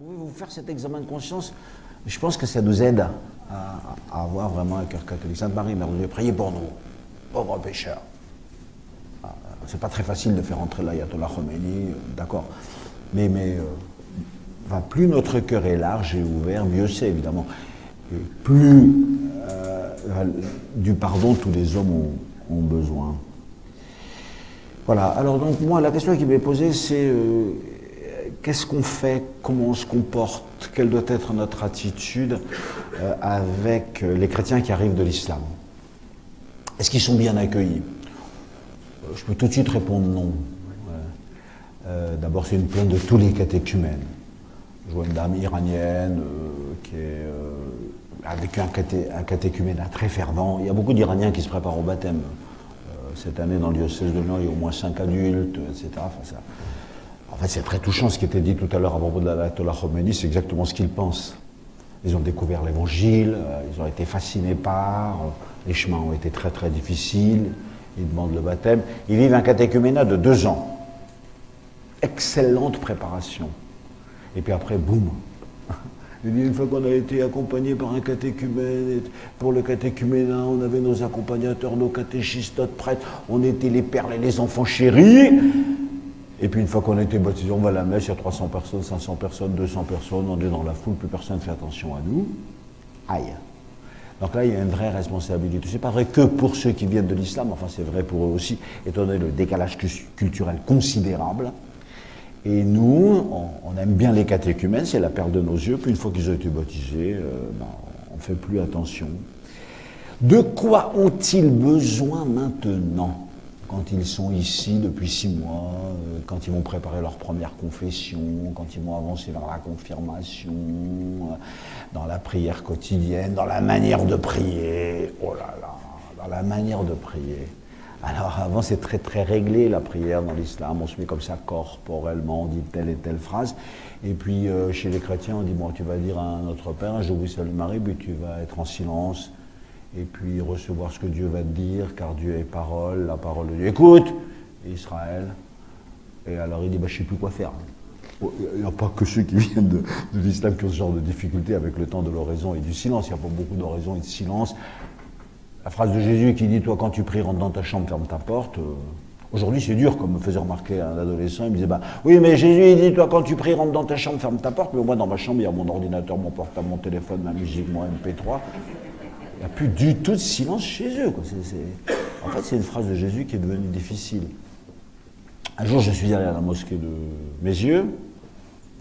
Pouvez vous faire cet examen de conscience? Je pense que ça nous aide à avoir vraiment un cœur catholique. Sainte Marie, Mère de Dieu, priez pour nous, pauvres pécheurs. C'est pas très facile de faire entrer l'ayatollah Khomeini, d'accord. Mais enfin, plus notre cœur est large et ouvert, mieux c'est évidemment. Et plus du pardon tous les hommes ont besoin. Voilà, alors donc moi la question qui m'est posée c'est qu'est-ce qu'on fait, comment on se comporte, quelle doit être notre attitude avec les chrétiens qui arrivent de l'islam? Est-ce qu'ils sont bien accueillis? Je peux tout de suite répondre non. D'abord c'est une plainte de tous les catéchumènes. Je vois une dame iranienne qui est avec un catéchuménat très fervent. Il y a beaucoup d'Iraniens qui se préparent au baptême. Cette année, dans le diocèse de Lyon, il y a au moins 5 adultes, etc. Enfin, en fait, c'est très touchant ce qui était dit tout à l'heure à propos de l'ayatollah Khomeini, c'est exactement ce qu'ils pensent. Ils ont découvert l'évangile, ils ont été fascinés par, les chemins ont été très très difficiles, ils demandent le baptême. Ils vivent un catéchuménat de 2 ans. Excellente préparation. Et puis après, boum. Une fois qu'on a été accompagné par un catéchumène, pour le catéchuménat, on avait nos accompagnateurs, nos catéchistes, notre prêtre, on était les perles et les enfants chéris. Et puis une fois qu'on a été baptisé, on va à la messe, il y a 300 personnes, 500 personnes, 200 personnes, on est dans la foule, plus personne ne fait attention à nous. Aïe. Donc là, il y a une vraie responsabilité. C'est pas vrai que pour ceux qui viennent de l'islam, enfin c'est vrai pour eux aussi, étant donné le décalage culturel considérable. Et nous, on aime bien les catéchumènes, c'est la perle de nos yeux, puis une fois qu'ils ont été baptisés, on ne fait plus attention. De quoi ont-ils besoin maintenant, quand ils sont ici depuis 6 mois, quand ils vont préparer leur première confession, quand ils vont avancer vers la confirmation, dans la prière quotidienne, dans la manière de prier, oh là là, dans la manière de prier. Alors avant c'est très très réglé la prière dans l'islam, on se met comme ça corporellement, on dit telle et telle phrase, et puis chez les chrétiens on dit bon tu vas dire à notre Père, je vous salue Marie, puis tu vas être en silence, et puis recevoir ce que Dieu va te dire, car Dieu est parole, la parole de Dieu. Écoute Israël, et alors il dit bah, je ne sais plus quoi faire. Il n'y a pas que ceux qui viennent de l'islam qui ont ce genre de difficulté avec le temps de l'oraison et du silence, il n'y a pas beaucoup d'oraison et de silence. La phrase de Jésus qui dit « Toi, quand tu pries, rentre dans ta chambre, ferme ta porte ». Aujourd'hui, c'est dur, comme me faisait remarquer un adolescent. Il me disait bah, « Oui, mais Jésus, il dit « Toi, quand tu pries, rentre dans ta chambre, ferme ta porte ». Mais moi, dans ma chambre, il y a mon ordinateur, mon portable, mon téléphone, ma musique, mon MP3. Il n'y a plus du tout de silence chez eux, quoi. En fait, c'est une phrase de Jésus qui est devenue difficile. Un jour, je suis allé à la mosquée de Mézieux,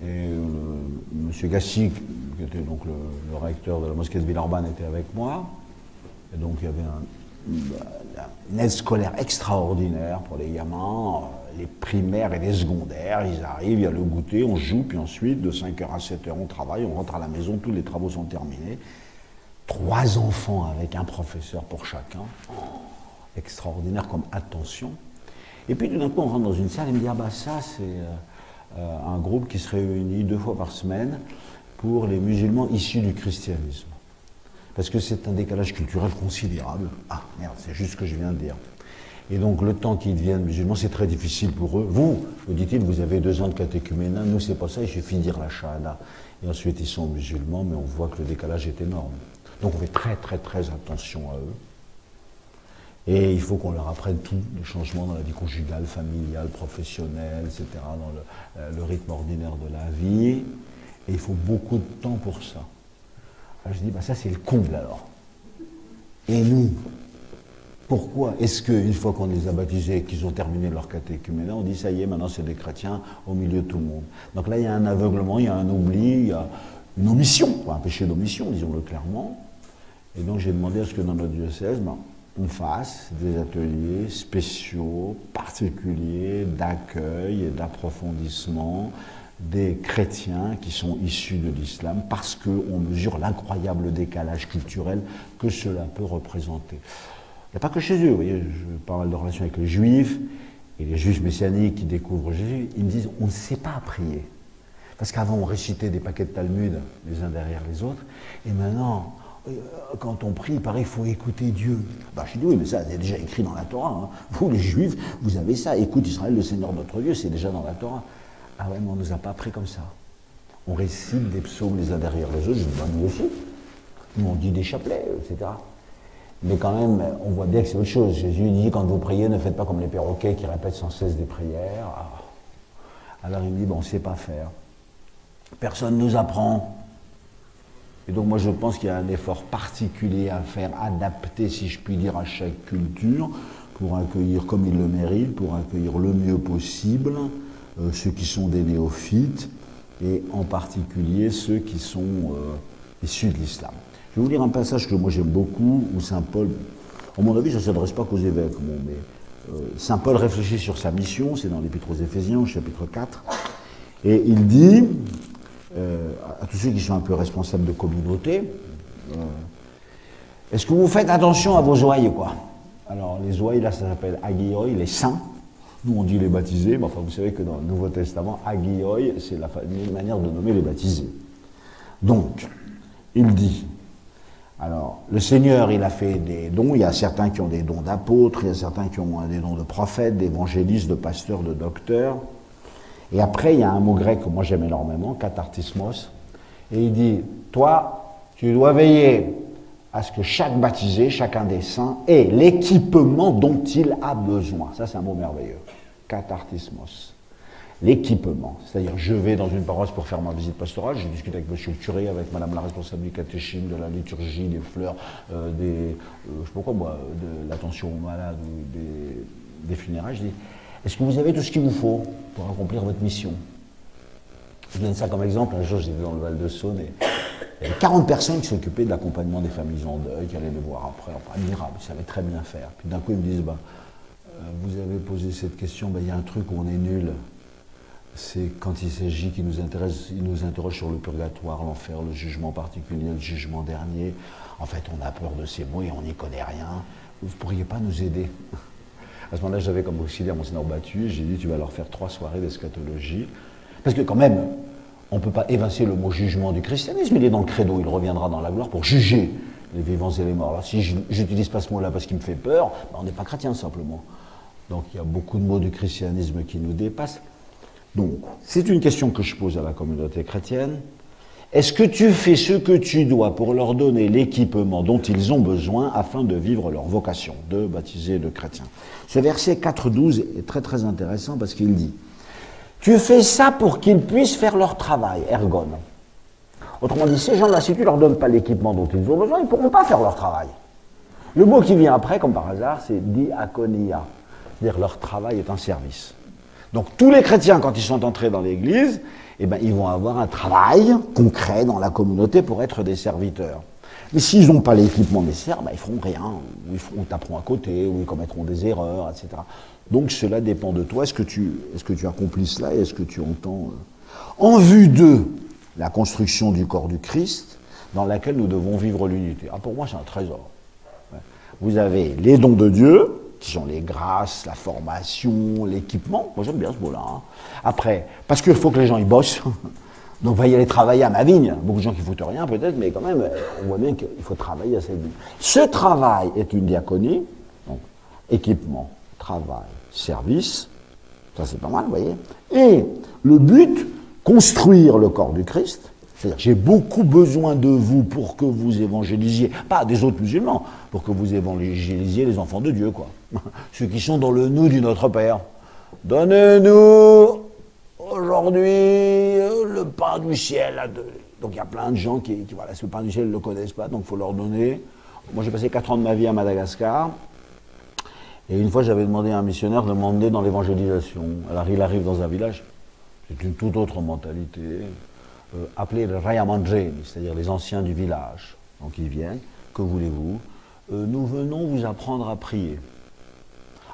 et M. Gassi, qui était donc le recteur de la mosquée de Villeurbanne, était avec moi. Et donc il y avait une aide scolaire extraordinaire pour les gamins, les primaires et les secondaires. Ils arrivent, il y a le goûter, on joue, puis ensuite de 5h à 7h on travaille, on rentre à la maison, tous les travaux sont terminés. 3 enfants avec un professeur pour chacun. Extraordinaire comme attention. Et puis tout d'un coup on rentre dans une salle et me dit ah bah ça c'est un groupe qui se réunit 2 fois par semaine pour les musulmans issus du christianisme. Parce que c'est un décalage culturel considérable. Ah, merde, c'est juste ce que je viens de dire. Et donc, le temps qu'ils deviennent musulmans, c'est très difficile pour eux. Vous dit-il, vous avez 2 ans de catéchuménat, nous, c'est pas ça, il suffit de dire la shahada. Et ensuite, ils sont musulmans, mais on voit que le décalage est énorme. Donc, on fait très, très, très attention à eux. Et il faut qu'on leur apprenne tout, les changements dans la vie conjugale, familiale, professionnelle, etc., dans le rythme ordinaire de la vie. Et il faut beaucoup de temps pour ça. Alors je dis, bah ça c'est le comble alors. Et nous, pourquoi est-ce qu'une fois qu'on les a baptisés et qu'ils ont terminé leur catéchuménat, on dit ça y est, maintenant c'est des chrétiens au milieu de tout le monde. Donc là il y a un aveuglement, il y a un oubli, il y a une omission, un péché d'omission, disons-le clairement. Et donc j'ai demandé à ce que dans notre diocèse, on fasse des ateliers spéciaux, particuliers, d'accueil et d'approfondissement des chrétiens qui sont issus de l'islam parce qu'on mesure l'incroyable décalage culturel que cela peut représenter. Il n'y a pas que chez eux, vous voyez, je parle de relations avec les juifs, et les juifs messianiques qui découvrent Jésus, ils me disent on ne sait pas prier. Parce qu'avant on récitait des paquets de Talmud les uns derrière les autres, et maintenant, quand on prie, il paraît qu'il faut écouter Dieu. Bah, je dis oui, mais ça c'est déjà écrit dans la Torah. Hein. Vous les juifs, vous avez ça, écoute Israël, le Seigneur notre Dieu, c'est déjà dans la Torah. Ah ouais, mais on ne nous a pas appris comme ça. on récite des psaumes les uns derrière les autres, je dis, bah, nous aussi. Nous, on dit des chapelets, etc. Mais quand même, on voit bien que c'est autre chose. Jésus dit, quand vous priez, ne faites pas comme les perroquets qui répètent sans cesse des prières. Alors il me dit, bon, on ne sait pas faire. Personne ne nous apprend. Et donc moi je pense qu'il y a un effort particulier à faire, adapté, si je puis dire, à chaque culture, pour accueillir comme il le mérite, pour accueillir le mieux possible ceux qui sont des néophytes, et en particulier ceux qui sont issus de l'islam. Je vais vous lire un passage que moi j'aime beaucoup, où Saint Paul, à mon avis ça ne s'adresse pas qu'aux évêques, bon, mais Saint Paul réfléchit sur sa mission, c'est dans l'Épître aux Éphésiens, au chapitre 4, et il dit, à tous ceux qui sont un peu responsables de communauté, est-ce que vous faites attention à vos ouailles, quoi? Alors les ouailles, là ça s'appelle agioi, les saints. Nous on dit les baptisés, mais enfin vous savez que dans le Nouveau Testament, agioi, c'est la manière de nommer les baptisés. Donc, il dit, alors le Seigneur il a fait des dons, il y a certains qui ont des dons d'apôtres, il y a certains qui ont des dons de prophètes, d'évangélistes, de pasteurs, de docteurs. Et après, il y a un mot grec que moi j'aime énormément, katartismos, et il dit, toi, tu dois veiller à ce que chaque baptisé, chacun des saints, ait l'équipement dont il a besoin. Ça, c'est un mot merveilleux. Katartismos. L'équipement. C'est-à-dire, je vais dans une paroisse pour faire ma visite pastorale, je discute avec monsieur le curé, avec madame la responsable du catéchisme, de la liturgie, des fleurs, je sais pas quoi, moi, de l'attention aux malades ou des funérailles. Je dis, est-ce que vous avez tout ce qu'il vous faut pour accomplir votre mission? Je donne ça comme exemple. Un jour, j'étais dans le Val-de-Saône et il y avait 40 personnes qui s'occupaient de l'accompagnement des familles en deuil, qui allaient les voir après. Enfin, admirable, ils savaient très bien faire. Puis d'un coup, ils me disent, vous avez posé cette question, il y a un truc où on est nul. C'est quand il s'agit qu'ils nous intéressent, ils nous interrogent sur le purgatoire, l'enfer, le jugement particulier, le jugement dernier. En fait, on a peur de ces mots et on n'y connaît rien. Vous ne pourriez pas nous aider? À ce moment-là, j'avais comme auxiliaire Monseigneur Battu, j'ai dit, tu vas leur faire 3 soirées d'eschatologie. Parce que quand même, on ne peut pas évincer le mot jugement du christianisme, il est dans le credo, il reviendra dans la gloire pour juger les vivants et les morts. Alors si je n'utilise pas ce mot-là parce qu'il me fait peur, on n'est pas chrétien simplement. Donc il y a beaucoup de mots du christianisme qui nous dépassent. Donc, c'est une question que je pose à la communauté chrétienne. Est-ce que tu fais ce que tu dois pour leur donner l'équipement dont ils ont besoin afin de vivre leur vocation de baptisés, de chrétiens? Ce verset 4.12 est très très intéressant parce qu'il dit « Tu fais ça pour qu'ils puissent faire leur travail, ergon ». Autrement dit, ces gens-là, si tu ne leur donnes pas l'équipement dont ils ont besoin, ils ne pourront pas faire leur travail. Le mot qui vient après, comme par hasard, c'est diaconia, c'est-à-dire leur travail est un service. Donc tous les chrétiens, quand ils sont entrés dans l'Église, eh ben, ils vont avoir un travail concret dans la communauté pour être des serviteurs. Mais s'ils n'ont pas l'équipement nécessaire, ben, ils ne feront rien, ou ils taperont à côté, ou ils commettront des erreurs, etc. Donc cela dépend de toi. Est-ce que tu accomplis cela et est-ce que tu entends en vue de la construction du corps du Christ, dans laquelle nous devons vivre l'unité? Ah, pour moi, c'est un trésor. Vous avez les dons de Dieu, qui sont les grâces, la formation, l'équipement. Moi, j'aime bien ce mot-là. Hein. Après, parce qu'il faut que les gens y bossent. Donc, va y aller travailler à ma vigne. Beaucoup de gens qui ne foutent rien, peut-être, mais quand même, on voit bien qu'il faut travailler à cette vigne. Ce travail est une diaconie. Donc, équipement, travail, service. Ça, c'est pas mal, vous voyez. Et le but, construire le corps du Christ. C'est-à-dire, j'ai beaucoup besoin de vous pour que vous évangélisiez, pas des autres musulmans, pour que vous évangélisiez les enfants de Dieu, quoi. Ceux qui sont dans le nous du Notre Père. Donnez-nous aujourd'hui le pain du ciel. Donc il y a plein de gens qui voilà, ce pain du ciel, ils ne le connaissent pas, donc il faut leur donner. Moi j'ai passé 4 ans de ma vie à Madagascar, et une fois j'avais demandé à un missionnaire de m'emmener dans l'évangélisation. Alors il arrive dans un village, c'est une toute autre mentalité. Appelés le Rayamandré, c'est-à-dire les anciens du village. Donc ils viennent, que voulez-vous? Nous venons vous apprendre à prier.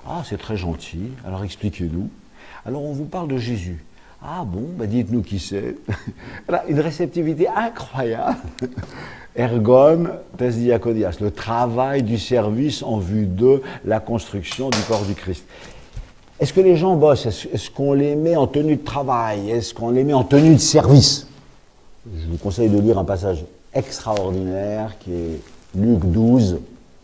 Ah, c'est très gentil, alors expliquez-nous. Alors on vous parle de Jésus. Ah bon, dites-nous qui c'est. Une réceptivité incroyable. Ergon tes diakonias, le travail du service en vue de la construction du corps du Christ. Est-ce que les gens bossent? Est-ce qu'on les met en tenue de travail? Est-ce qu'on les met en tenue de service? Je vous conseille de lire un passage extraordinaire qui est Luc 12,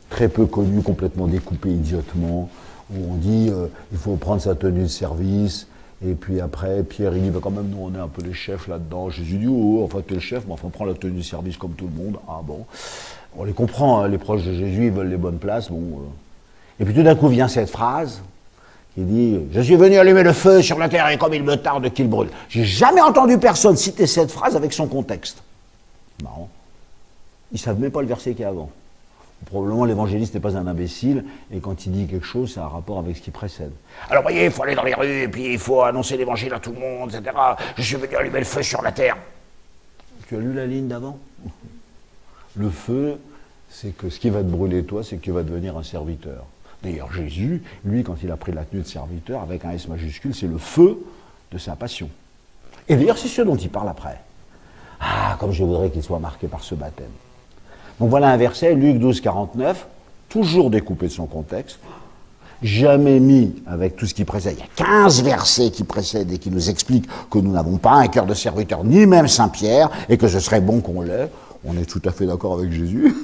très peu connu, complètement découpé idiotement, où on dit il faut prendre sa tenue de service Et puis après, Pierre, il dit, bah, quand même, nous, on est un peu les chefs là-dedans. Jésus dit, oh, enfin, t'es le chef, mais enfin, on prend la tenue du service comme tout le monde. Ah bon. On les comprend, hein, les proches de Jésus, ils veulent les bonnes places. Bon, Et puis tout d'un coup vient cette phrase qui dit, je suis venu allumer le feu sur la terre et comme il me tarde qu'il brûle. J'ai jamais entendu personne citer cette phrase avec son contexte. Marrant. Ils ne savent même pas le verset qui est avant. Probablement l'évangéliste n'est pas un imbécile, et quand il dit quelque chose, ça a un rapport avec ce qui précède. Alors vous voyez, il faut aller dans les rues, et puis il faut annoncer l'évangile à tout le monde, etc. Je suis venu allumer le feu sur la terre. Tu as lu la ligne d'avant? Le feu, c'est que ce qui va te brûler toi, c'est que tu vas devenir un serviteur. D'ailleurs, Jésus, lui, quand il a pris la tenue de serviteur, avec un S majuscule, c'est le feu de sa passion. Et d'ailleurs, c'est ce dont il parle après. Ah, comme je voudrais qu'il soit marqué par ce baptême. Donc voilà un verset, Luc 12, 49, toujours découpé de son contexte, jamais mis avec tout ce qui précède. Il y a 15 versets qui précèdent et qui nous expliquent que nous n'avons pas un cœur de serviteur, ni même Saint-Pierre, et que ce serait bon qu'on l'ait. On est tout à fait d'accord avec Jésus.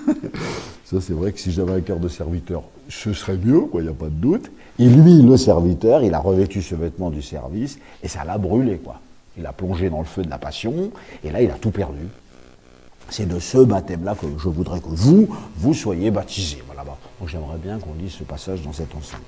Ça, c'est vrai que si j'avais un cœur de serviteur, ce serait mieux, quoi, il n'y a pas de doute. Et lui, le serviteur, il a revêtu ce vêtement du service, et ça l'a brûlé, quoi. Il a plongé dans le feu de la passion, et là, il a tout perdu. C'est de ce baptême-là que je voudrais que vous soyez baptisés. Voilà. Donc j'aimerais bien qu'on lise ce passage dans cet ensemble.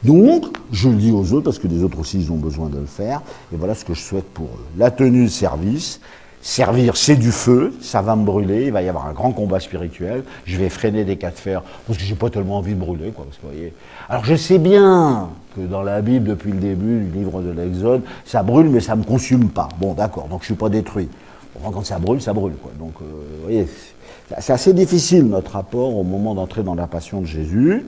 Donc, je le dis aux autres, parce que les autres aussi, ils ont besoin de le faire, et voilà ce que je souhaite pour eux. La tenue de service. Servir, c'est du feu, ça va me brûler, il va y avoir un grand combat spirituel, je vais freiner des cas de fer, parce que j'ai pas tellement envie de brûler, quoi, parce que, vous voyez. Alors je sais bien que dans la Bible, depuis le début du livre de l'Exode, ça brûle, mais ça me consume pas. Bon, d'accord, donc je suis pas détruit. Bon, quand ça brûle, quoi. Donc, vous voyez, c'est assez difficile, notre rapport, au moment d'entrer dans la passion de Jésus.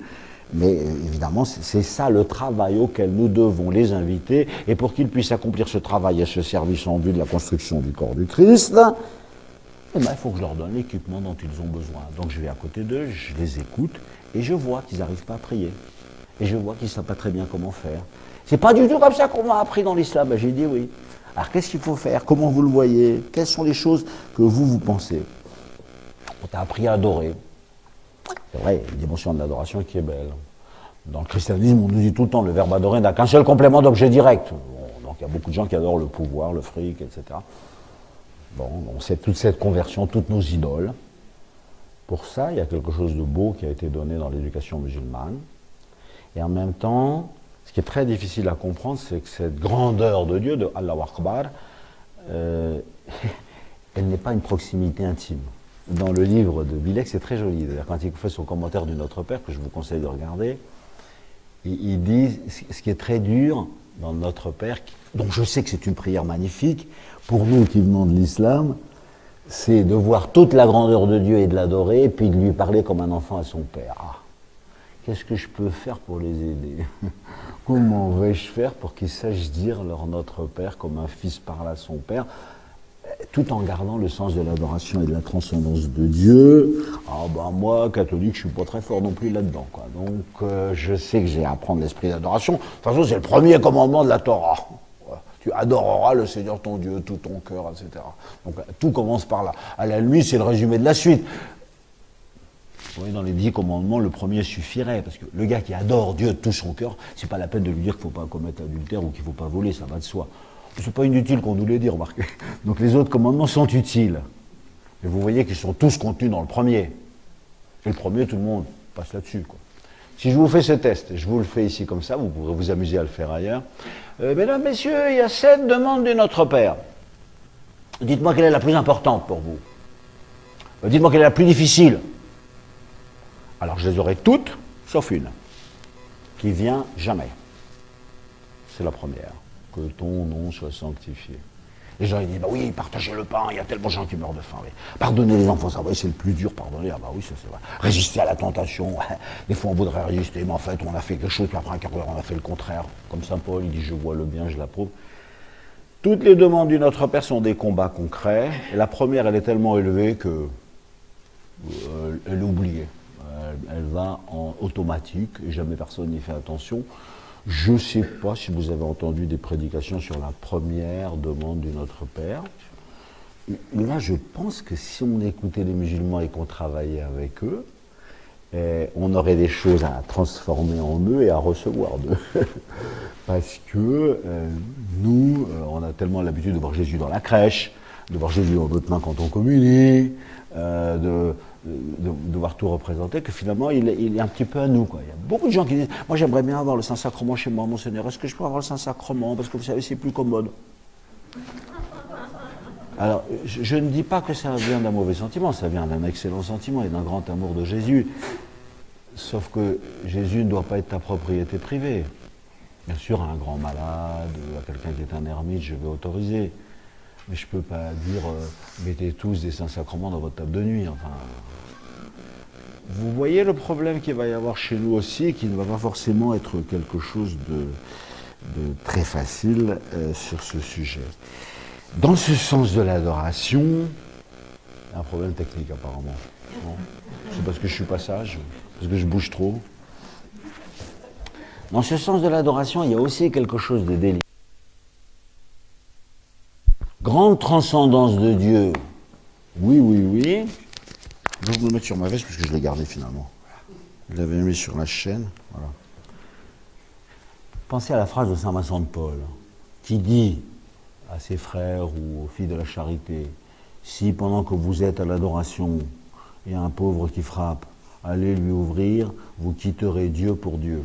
Mais évidemment, c'est ça le travail auquel nous devons les inviter, et pour qu'ils puissent accomplir ce travail et ce service en vue de la construction du corps du Christ, eh ben, il faut que je leur donne l'équipement dont ils ont besoin. Donc je vais à côté d'eux, je les écoute, et je vois qu'ils n'arrivent pas à prier. Et je vois qu'ils ne savent pas très bien comment faire. C'est pas du tout comme ça qu'on m'a appris dans l'islam. Ben, j'ai dit oui. Alors qu'est-ce qu'il faut faire? Comment vous le voyez? Quelles sont les choses que vous pensez? On t'a appris à adorer. C'est vrai, il y a une dimension de l'adoration qui est belle. Dans le christianisme, on nous dit tout le temps, le verbe adorer n'a qu'un seul complément d'objet direct. Bon, donc il y a beaucoup de gens qui adorent le pouvoir, le fric, etc. Bon, on sait toute cette conversion, toutes nos idoles. Pour ça, il y a quelque chose de beau qui a été donné dans l'éducation musulmane. Et en même temps, ce qui est très difficile à comprendre, c'est que cette grandeur de Dieu, de Allahu Akbar, elle n'est pas une proximité intime. Dans le livre de Bilek, c'est très joli. D'ailleurs, quand il fait son commentaire du Notre Père, que je vous conseille de regarder, il dit ce qui est très dur dans Notre Père, dont je sais que c'est une prière magnifique, pour nous qui venons de l'islam, c'est de voir toute la grandeur de Dieu et de l'adorer, et puis de lui parler comme un enfant à son père. Ah, qu'est-ce que je peux faire pour les aider? Comment vais-je faire pour qu'ils sachent dire leur Notre Père comme un fils parle à son père, tout en gardant le sens de l'adoration et de la transcendance de Dieu? Ah ben moi, catholique, je suis pas très fort non plus là-dedans, quoi. Donc je sais que j'ai à apprendre l'esprit d'adoration. De toute façon, c'est le premier commandement de la Torah. Tu adoreras le Seigneur ton Dieu, tout ton cœur, etc. Donc tout commence par là. À la limite, c'est le résumé de la suite. Vous voyez, dans les 10 commandements, le premier suffirait, parce que le gars qui adore Dieu de tout son cœur, c'est pas la peine de lui dire qu'il ne faut pas commettre adultère ou qu'il ne faut pas voler, ça va de soi. C'est pas inutile qu'on nous l'ait dit, remarquez. Donc les autres commandements sont utiles. Et vous voyez qu'ils sont tous contenus dans le premier. Et le premier, tout le monde passe là-dessus, quoi. Si je vous fais ce test, je vous le fais ici comme ça, vous pourrez vous amuser à le faire ailleurs. Mesdames, messieurs, il y a 7 demandes du Notre Père. Dites-moi quelle est la plus importante pour vous. Dites-moi quelle est la plus difficile. Alors je les aurai toutes, sauf une, qui vient jamais. C'est la première. Que ton nom soit sanctifié. Les gens ils disent, bah oui, partagez le pain, il y a tellement de gens qui meurent de faim. Oui. Pardonnez les enfants, ça, oui, c'est le plus dur, pardonner. Ah bah oui, ça c'est vrai. Résister à la tentation. Des fois on voudrait résister, mais en fait on a fait quelque chose, puis après un quart d'heure on a fait le contraire. Comme saint Paul, il dit, je vois le bien, je l'approuve. Toutes les demandes du Notre Père sont des combats concrets. Et la première, elle est tellement élevée que elle est oubliée. Elle va en automatique, et jamais personne n'y fait attention. Je ne sais pas si vous avez entendu des prédications sur la première demande du Notre Père. Là, je pense que si on écoutait les musulmans et qu'on travaillait avec eux, on aurait des choses à transformer en eux et à recevoir d'eux. Parce que nous, on a tellement l'habitude de voir Jésus dans la crèche, de voir Jésus en notre main quand on communie, de voir tout représenter, que finalement il est un petit peu à nous, quoi. Il y a beaucoup de gens qui disent « Moi j'aimerais bien avoir le Saint-Sacrement chez moi, Monseigneur, est-ce que je peux avoir le Saint-Sacrement? Parce que vous savez, c'est plus commode. » Alors, je ne dis pas que ça vient d'un mauvais sentiment, ça vient d'un excellent sentiment et d'un grand amour de Jésus. Sauf que Jésus ne doit pas être ta propriété privée. Bien sûr, à un grand malade, à quelqu'un qui est un ermite, je vais autoriser. Mais je ne peux pas dire mettez tous des Saints-Sacrements dans votre table de nuit. Enfin, vous voyez le problème qu'il va y avoir chez nous aussi, qui ne va pas forcément être quelque chose de très facile sur ce sujet. Dans ce sens de l'adoration, il y a un problème technique apparemment. C'est parce que je suis pas sage, parce que je bouge trop. Dans ce sens de l'adoration, il y a aussi quelque chose de délicat. Grande transcendance de Dieu. Oui, oui, oui. Je vais me le mettre sur ma veste parce que je l'ai gardé finalement. Je l'avais mis sur la chaîne. Voilà. Pensez à la phrase de Saint Vincent de Paul, qui dit à ses frères ou aux filles de la charité, si pendant que vous êtes à l'adoration, il y a un pauvre qui frappe, allez lui ouvrir, vous quitterez Dieu pour Dieu.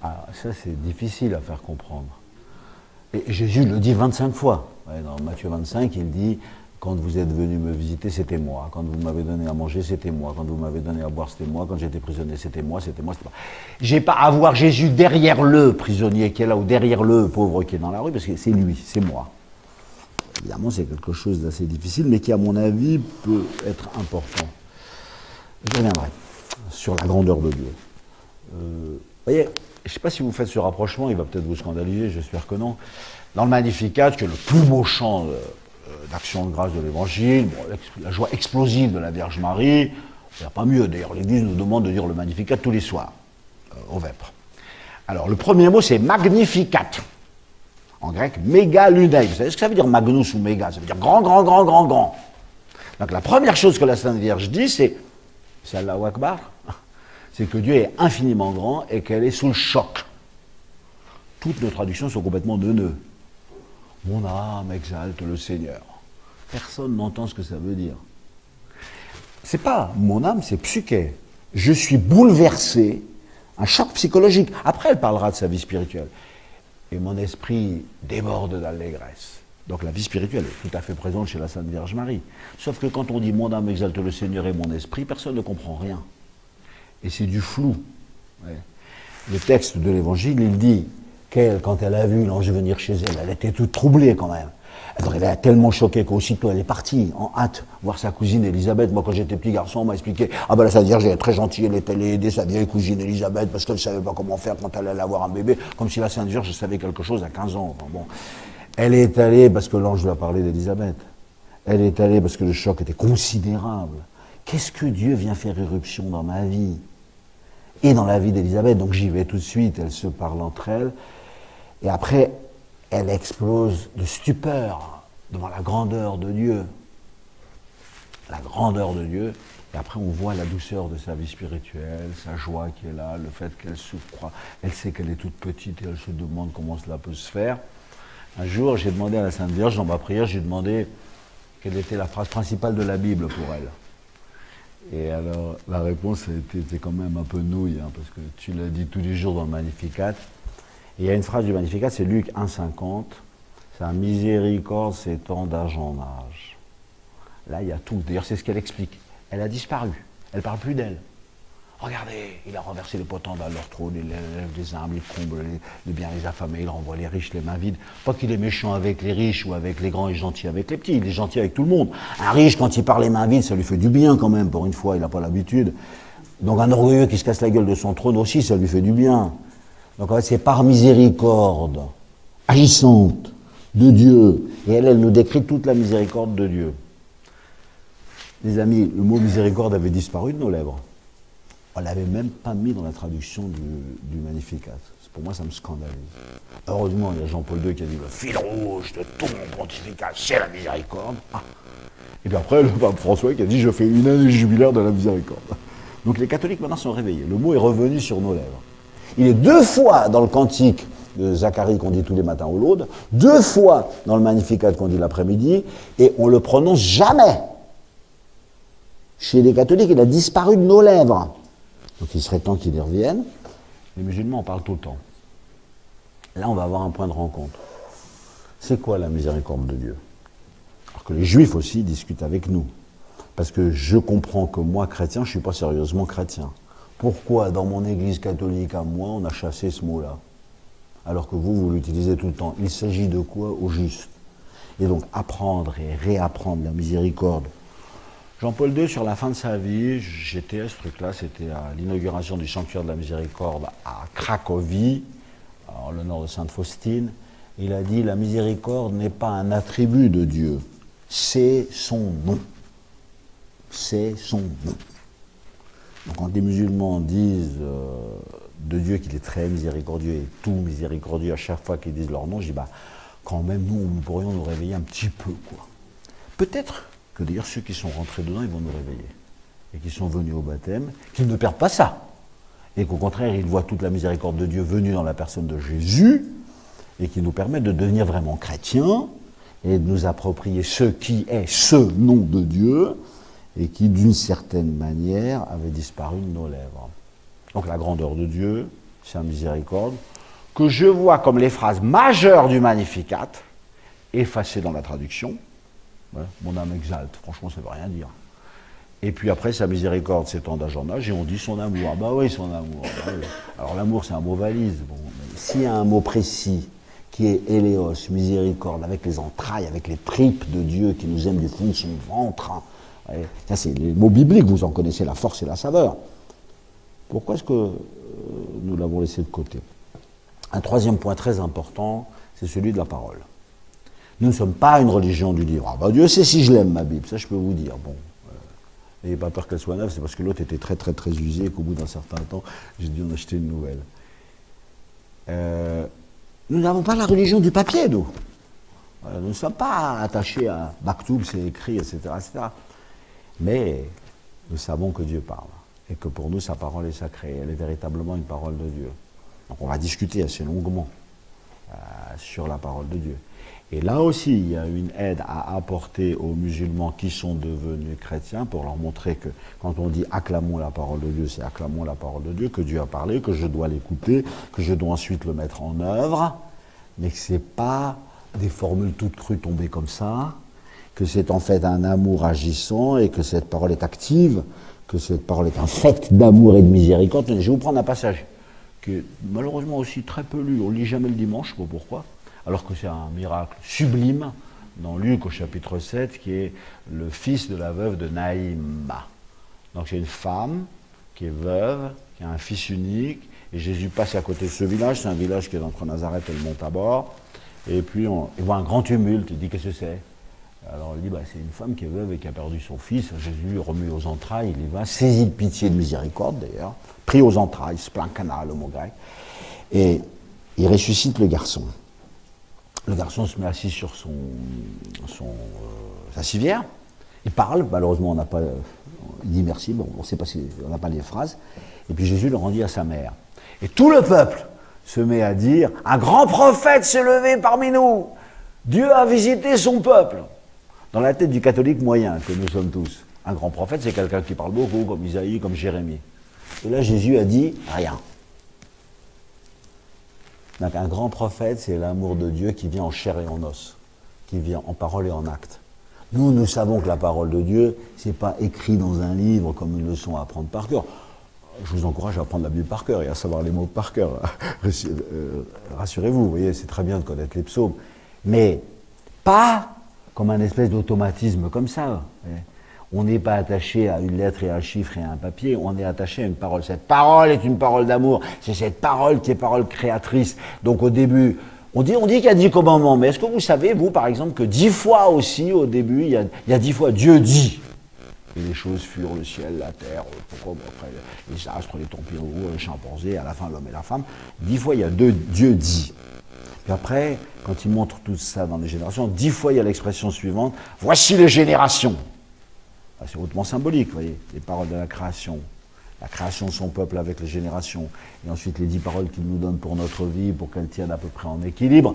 Ah, ça c'est difficile à faire comprendre. Et Jésus le dit 25 fois. Ouais, dans Matthieu 25, il dit, quand vous êtes venu me visiter, c'était moi. Quand vous m'avez donné à manger, c'était moi. Quand vous m'avez donné à boire, c'était moi. Quand j'étais prisonnier, c'était moi, c'était moi, c'était moi. J'ai pas à voir Jésus derrière le prisonnier qui est là, ou derrière le pauvre qui est dans la rue, parce que c'est lui, c'est moi. Évidemment, c'est quelque chose d'assez difficile, mais qui, à mon avis, peut être important. Je reviendrai sur la grandeur de Dieu. Vous voyez, je ne sais pas si vous faites ce rapprochement, il va peut-être vous scandaliser, j'espère que non. Dans le Magnificat, qui est le plus beau chant d'action de grâce de l'Évangile, bon, la joie explosive de la Vierge Marie, il n'y a pas mieux. D'ailleurs, l'Église nous demande de dire le Magnificat tous les soirs, au Vêpres. Alors, le premier mot, c'est Magnificat. En grec, méga lunei. Vous savez ce que ça veut dire magnus ou méga? Ça veut dire grand, grand, grand, grand, grand. Donc, la première chose que la Sainte Vierge dit, c'est Allahu Akbar. C'est que Dieu est infiniment grand et qu'elle est sous le choc. Toutes nos traductions sont complètement neuneux. Mon âme exalte le Seigneur. Personne n'entend ce que ça veut dire. C'est pas mon âme, c'est psyché. Je suis bouleversé, un choc psychologique. Après, elle parlera de sa vie spirituelle. Et mon esprit déborde d'allégresse. Donc la vie spirituelle est tout à fait présente chez la Sainte Vierge Marie. Sauf que quand on dit mon âme exalte le Seigneur et mon esprit, personne ne comprend rien. Et c'est du flou. Ouais. Le texte de l'Évangile, il dit qu'elle, quand elle a vu l'ange venir chez elle, elle était toute troublée quand même. Alors, elle a tellement choqué qu'aussitôt elle est partie en hâte voir sa cousine Élisabeth. Moi, quand j'étais petit garçon, on m'a expliqué « Ah ben la Sainte Vierge, elle est très gentille, elle est allée aider sa vieille cousine Élisabeth parce qu'elle ne savait pas comment faire quand elle allait avoir un bébé. » Comme si la Sainte Vierge savait quelque chose à 15 ans. Enfin, bon. Elle est allée parce que l'ange lui a parlé d'Élisabeth. Elle est allée parce que le choc était considérable. Qu'est-ce que Dieu vient faire irruption dans ma vie et dans la vie d'Élisabeth? Donc j'y vais tout de suite, elles se parlent entre elles. Et après, elle explose de stupeur devant la grandeur de Dieu. La grandeur de Dieu. Et après, on voit la douceur de sa vie spirituelle, sa joie qui est là, le fait qu'elle se croit. Elle sait qu'elle est toute petite et elle se demande comment cela peut se faire. Un jour, j'ai demandé à la Sainte Vierge, dans ma prière, j'ai demandé quelle était la phrase principale de la Bible pour elle. Et alors, la réponse était quand même un peu nouille, hein, parce que tu l'as dit tous les jours dans le Magnificat. Et il y a une phrase du Magnificat, c'est Luc 1,50. Sa miséricorde s'étend d'âge en âge. Là, il y a tout. D'ailleurs, c'est ce qu'elle explique. Elle a disparu. Elle ne parle plus d'elle. Regardez, il a renversé les potents dans leur trône, il lève les armes, il comble les biens, les affamés, il renvoie les riches les mains vides. Pas qu'il est méchant avec les riches ou avec les grands et gentil avec les petits, il est gentil avec tout le monde. Un riche, quand il parle les mains vides, ça lui fait du bien quand même, pour une fois, il n'a pas l'habitude. Donc un orgueilleux qui se casse la gueule de son trône aussi, ça lui fait du bien. Donc en fait, c'est par miséricorde agissante de Dieu. Et elle nous décrit toute la miséricorde de Dieu. Les amis, le mot miséricorde avait disparu de nos lèvres. On ne l'avait même pas mis dans la traduction du Magnificat. Pour moi, ça me scandalise. Heureusement, il y a Jean-Paul II qui a dit le fil rouge de tout mon pontificat, c'est la miséricorde. Ah. Et puis après, le pape François qui a dit je fais une année jubilaire de la miséricorde. Donc les catholiques maintenant sont réveillés. Le mot est revenu sur nos lèvres. Il est 2 fois dans le cantique de Zacharie qu'on dit tous les matins au laude, 2 fois dans le Magnificat qu'on dit l'après-midi, et on ne le prononce jamais. Chez les catholiques, il a disparu de nos lèvres. Donc il serait temps qu'il y revienne. Les musulmans en parlent tout le temps. Là, on va avoir un point de rencontre. C'est quoi la miséricorde de Dieu? Alors que les juifs aussi discutent avec nous. Parce que je comprends que moi, chrétien, je ne suis pas sérieusement chrétien. Pourquoi, dans mon église catholique à moi, on a chassé ce mot-là? Alors que vous l'utilisez tout le temps. Il s'agit de quoi au juste? Et donc, apprendre et réapprendre la miséricorde. Jean-Paul II, sur la fin de sa vie, j'étais à ce truc-là, c'était à l'inauguration du sanctuaire de la miséricorde à Cracovie, en l'honneur de Sainte Faustine. Il a dit, la miséricorde n'est pas un attribut de Dieu, c'est son nom. C'est son nom. Donc quand les musulmans disent de Dieu qu'il est très miséricordieux et tout miséricordieux à chaque fois qu'ils disent leur nom, je dis, bah, quand même, nous pourrions nous réveiller un petit peu, quoi. Peut-être que d'ailleurs ceux qui sont rentrés dedans, ils vont nous réveiller. Et qui sont venus au baptême, qu'ils ne perdent pas ça. Et qu'au contraire, ils voient toute la miséricorde de Dieu venue dans la personne de Jésus, et qui nous permet de devenir vraiment chrétiens, et de nous approprier ce qui est ce nom de Dieu, et qui, d'une certaine manière, avait disparu de nos lèvres. Donc la grandeur de Dieu, c'est la miséricorde, que je vois comme les phrases majeures du Magnificat, effacées dans la traduction. Ouais, mon âme exalte, franchement, ça ne veut rien dire. Et puis après, sa miséricorde s'étend d'âge en âge, et on dit son amour. Ah bah oui, son amour. Bah oui. Alors l'amour, c'est un mot valise. Bon, s'il y a un mot précis, qui est éléos, miséricorde, avec les entrailles, avec les tripes de Dieu qui nous aime du fond de son ventre, hein. Ouais, ça c'est les mots bibliques, vous en connaissez la force et la saveur. Pourquoi est-ce que nous l'avons laissé de côté? Un troisième point très important, c'est celui de la parole. Nous ne sommes pas une religion du livre. Ah ben Dieu sait si je l'aime, ma Bible, ça je peux vous dire. Bon, n'ayez pas peur qu'elle soit neuve, c'est parce que l'autre était très très très usée et qu'au bout d'un certain temps, j'ai dû en acheter une nouvelle. Nous n'avons pas la religion du papier, nous. Nous ne sommes pas attachés à Maktoub, c'est écrit, etc., etc. Mais nous savons que Dieu parle et que pour nous, sa parole est sacrée. Elle est véritablement une parole de Dieu. Donc on va discuter assez longuement sur la parole de Dieu. Et là aussi, il y a une aide à apporter aux musulmans qui sont devenus chrétiens pour leur montrer que quand on dit « acclamons la parole de Dieu », c'est « acclamons la parole de Dieu », que Dieu a parlé, que je dois l'écouter, que je dois ensuite le mettre en œuvre, mais que ce n'est pas des formules toutes crues tombées comme ça, que c'est en fait un amour agissant et que cette parole est active, que cette parole est un fait d'amour et de miséricorde. Je vais vous prendre un passage qui est malheureusement aussi très peu lu, on ne lit jamais le dimanche, je ne sais pas pourquoi, alors que c'est un miracle sublime dans Luc au chapitre 7, qui est le fils de la veuve de Naïma. Donc c'est une femme qui est veuve, qui a un fils unique, et Jésus passe à côté de ce village, c'est un village qui est entre Nazareth et le mont Tabor, et puis il voit un grand tumulte, il dit qu'est-ce que c'est? Alors il dit, bah, c'est une femme qui est veuve et qui a perdu son fils. Jésus lui remet aux entrailles, il y va, saisi de pitié et de miséricorde d'ailleurs, pris aux entrailles, splankana le mot grec, et il ressuscite le garçon. Le garçon se met assis sur sa civière, il parle, malheureusement on n'a pas, il dit merci, bon, on ne sait pas si on n'a pas les phrases, et puis Jésus le rendit à sa mère. Et tout le peuple se met à dire, un grand prophète s'est levé parmi nous, Dieu a visité son peuple. Dans la tête du catholique moyen que nous sommes tous, un grand prophète, c'est quelqu'un qui parle beaucoup, comme Isaïe, comme Jérémie. Et là, Jésus a dit rien. Donc, un grand prophète, c'est l'amour de Dieu qui vient en chair et en os, qui vient en parole et en acte. Nous savons que la parole de Dieu, ce n'est pas écrit dans un livre comme une leçon à apprendre par cœur. Je vous encourage à apprendre la Bible par cœur et à savoir les mots par cœur. Rassurez-vous, vous voyez, c'est très bien de connaître les psaumes. Mais pas comme un espèce d'automatisme comme ça. On n'est pas attaché à une lettre et à un chiffre et à un papier, on est attaché à une parole. Cette parole est une parole d'amour, c'est cette parole qui est parole créatrice. Donc au début, on dit qu'il y a 10 commandements, mais est-ce que vous savez, vous par exemple, que 10 fois aussi au début, il y a 10 fois Dieu dit. Et les choses furent le ciel, la terre, après les astres, les tempéraux, les chimpanzés, à la fin l'homme et la femme. 10 fois il y a Dieu dit. Puis après, quand il montre tout ça dans les générations, 10 fois il y a l'expression suivante, voici les générations. C'est hautement symbolique, vous voyez, les paroles de la création. la création de son peuple avec les générations, et ensuite les 10 paroles qu'il nous donne pour notre vie, pour qu'elle tienne à peu près en équilibre,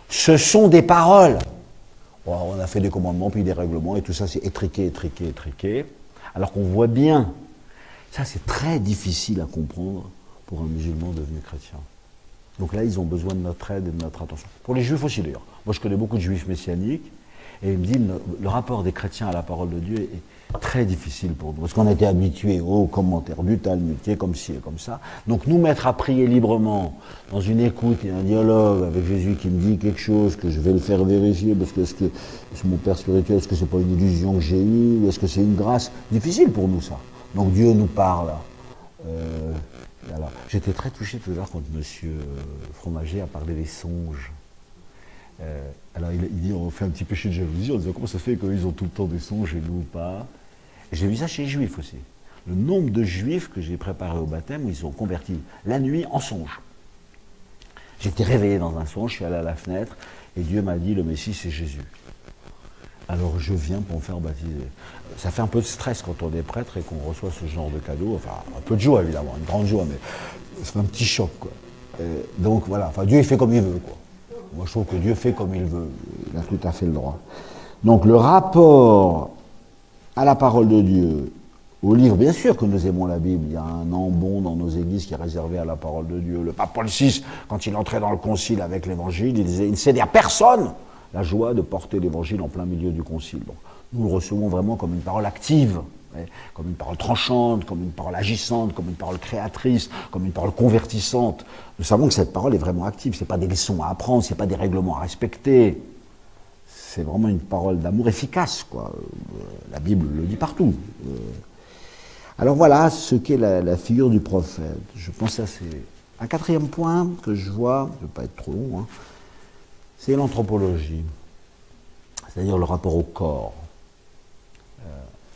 ce sont des paroles. Bon, on a fait des commandements, puis des règlements, et tout ça c'est étriqué, étriqué, étriqué, alors qu'on voit bien, ça c'est très difficile à comprendre pour un musulman devenu chrétien. Donc là, ils ont besoin de notre aide et de notre attention. Pour les juifs aussi d'ailleurs. Moi je connais beaucoup de juifs messianiques, et ils me disent le rapport des chrétiens à la parole de Dieu est très difficile pour nous, parce qu'on a été habitués aux commentaires du Talmud, qui est comme ci et comme ça. Donc nous mettre à prier librement, dans une écoute et un dialogue avec Jésus qui me dit quelque chose, que je vais le faire vérifier, parce que est-ce que c'est mon père spirituel, est-ce que c'est pas une illusion que j'ai eue, est-ce que c'est une grâce? Difficile pour nous ça. Donc Dieu nous parle. J'étais très touché tout à l'heure quand M. Fromager a parlé des songes. Alors il dit, on fait un petit péché de jalousie, en disant comment ça fait qu'ils ont tout le temps des songes et nous pas. J'ai vu ça chez les juifs aussi. Le nombre de juifs que j'ai préparés au baptême, où ils sont convertis la nuit en songe. J'étais réveillé dans un songe, je suis allé à la fenêtre, et Dieu m'a dit, le Messie c'est Jésus. Alors je viens pour me faire baptiser. Ça fait un peu de stress quand on est prêtre et qu'on reçoit ce genre de cadeau, enfin un peu de joie évidemment, une grande joie, mais c'est un petit choc quoi. Donc voilà, enfin Dieu il fait comme il veut quoi. Moi, je trouve que Dieu fait comme il veut. Il a tout à fait le droit. Donc, le rapport à la parole de Dieu, au livre, bien sûr que nous aimons la Bible. Il y a un ambon dans nos églises qui est réservé à la parole de Dieu. Le pape Paul VI, quand il entrait dans le concile avec l'évangile, il disait, il ne cédait à personne la joie de porter l'évangile en plein milieu du concile. Donc, nous le recevons vraiment comme une parole active, comme une parole tranchante, comme une parole agissante, comme une parole créatrice, comme une parole convertissante. Nous savons que cette parole est vraiment active, ce n'est pas des leçons à apprendre, ce n'est pas des règlements à respecter. C'est vraiment une parole d'amour efficace, quoi. La Bible le dit partout. Alors voilà ce qu'est la figure du prophète. Je pense que c'est un quatrième point que je vois, je ne vais pas être trop long, hein, c'est l'anthropologie, c'est-à-dire le rapport au corps.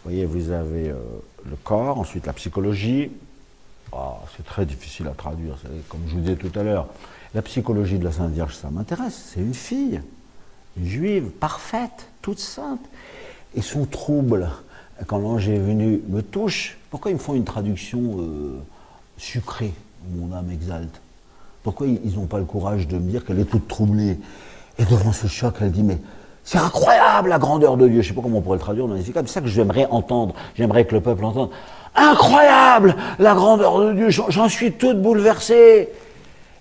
Vous voyez, vous avez le corps, ensuite la psychologie. Oh, c'est très difficile à traduire, comme je vous disais tout à l'heure. La psychologie de la Sainte Vierge, ça m'intéresse. C'est une fille, une juive, parfaite, toute sainte. Et son trouble, quand l'ange est venu, me touche. Pourquoi ils me font une traduction sucrée, mon âme exalte? Pourquoi ils n'ont pas le courage de me dire qu'elle est toute troublée? Et devant ce choc, elle dit, mais c'est incroyable la grandeur de Dieu. Je ne sais pas comment on pourrait le traduire dans les C'est ça que j'aimerais entendre. J'aimerais que le peuple entende. Incroyable la grandeur de Dieu. J'en suis toute bouleversée.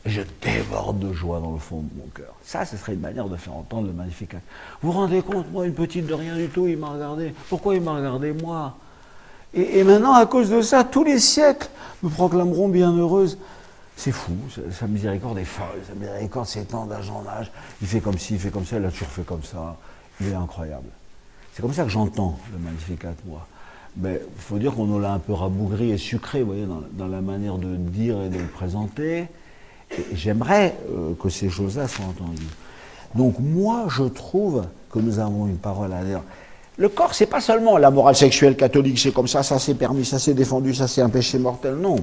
Et je déborde de joie dans le fond de mon cœur. Ça, ce serait une manière de faire entendre le Magnificat. Vous vous rendez compte, moi, une petite de rien du tout, il m'a regardé. Pourquoi il m'a regardé, moi? Et maintenant, à cause de ça, tous les siècles me proclameront bienheureuse. C'est fou, sa miséricorde est folle, sa miséricorde s'étend d'âge en âge. Il fait comme ci, il fait comme ça, il a toujours fait comme ça. Il est incroyable. C'est comme ça que j'entends le Magnificat, moi. Mais il faut dire qu'on nous l'a un peu rabougri et sucré, vous voyez, dans la manière de dire et de le présenter. Et j'aimerais que ces choses-là soient entendues. Donc moi, je trouve que nous avons une parole à dire. Le corps, c'est pas seulement la morale sexuelle catholique, c'est comme ça c'est permis, ça c'est défendu, ça c'est un péché mortel, non.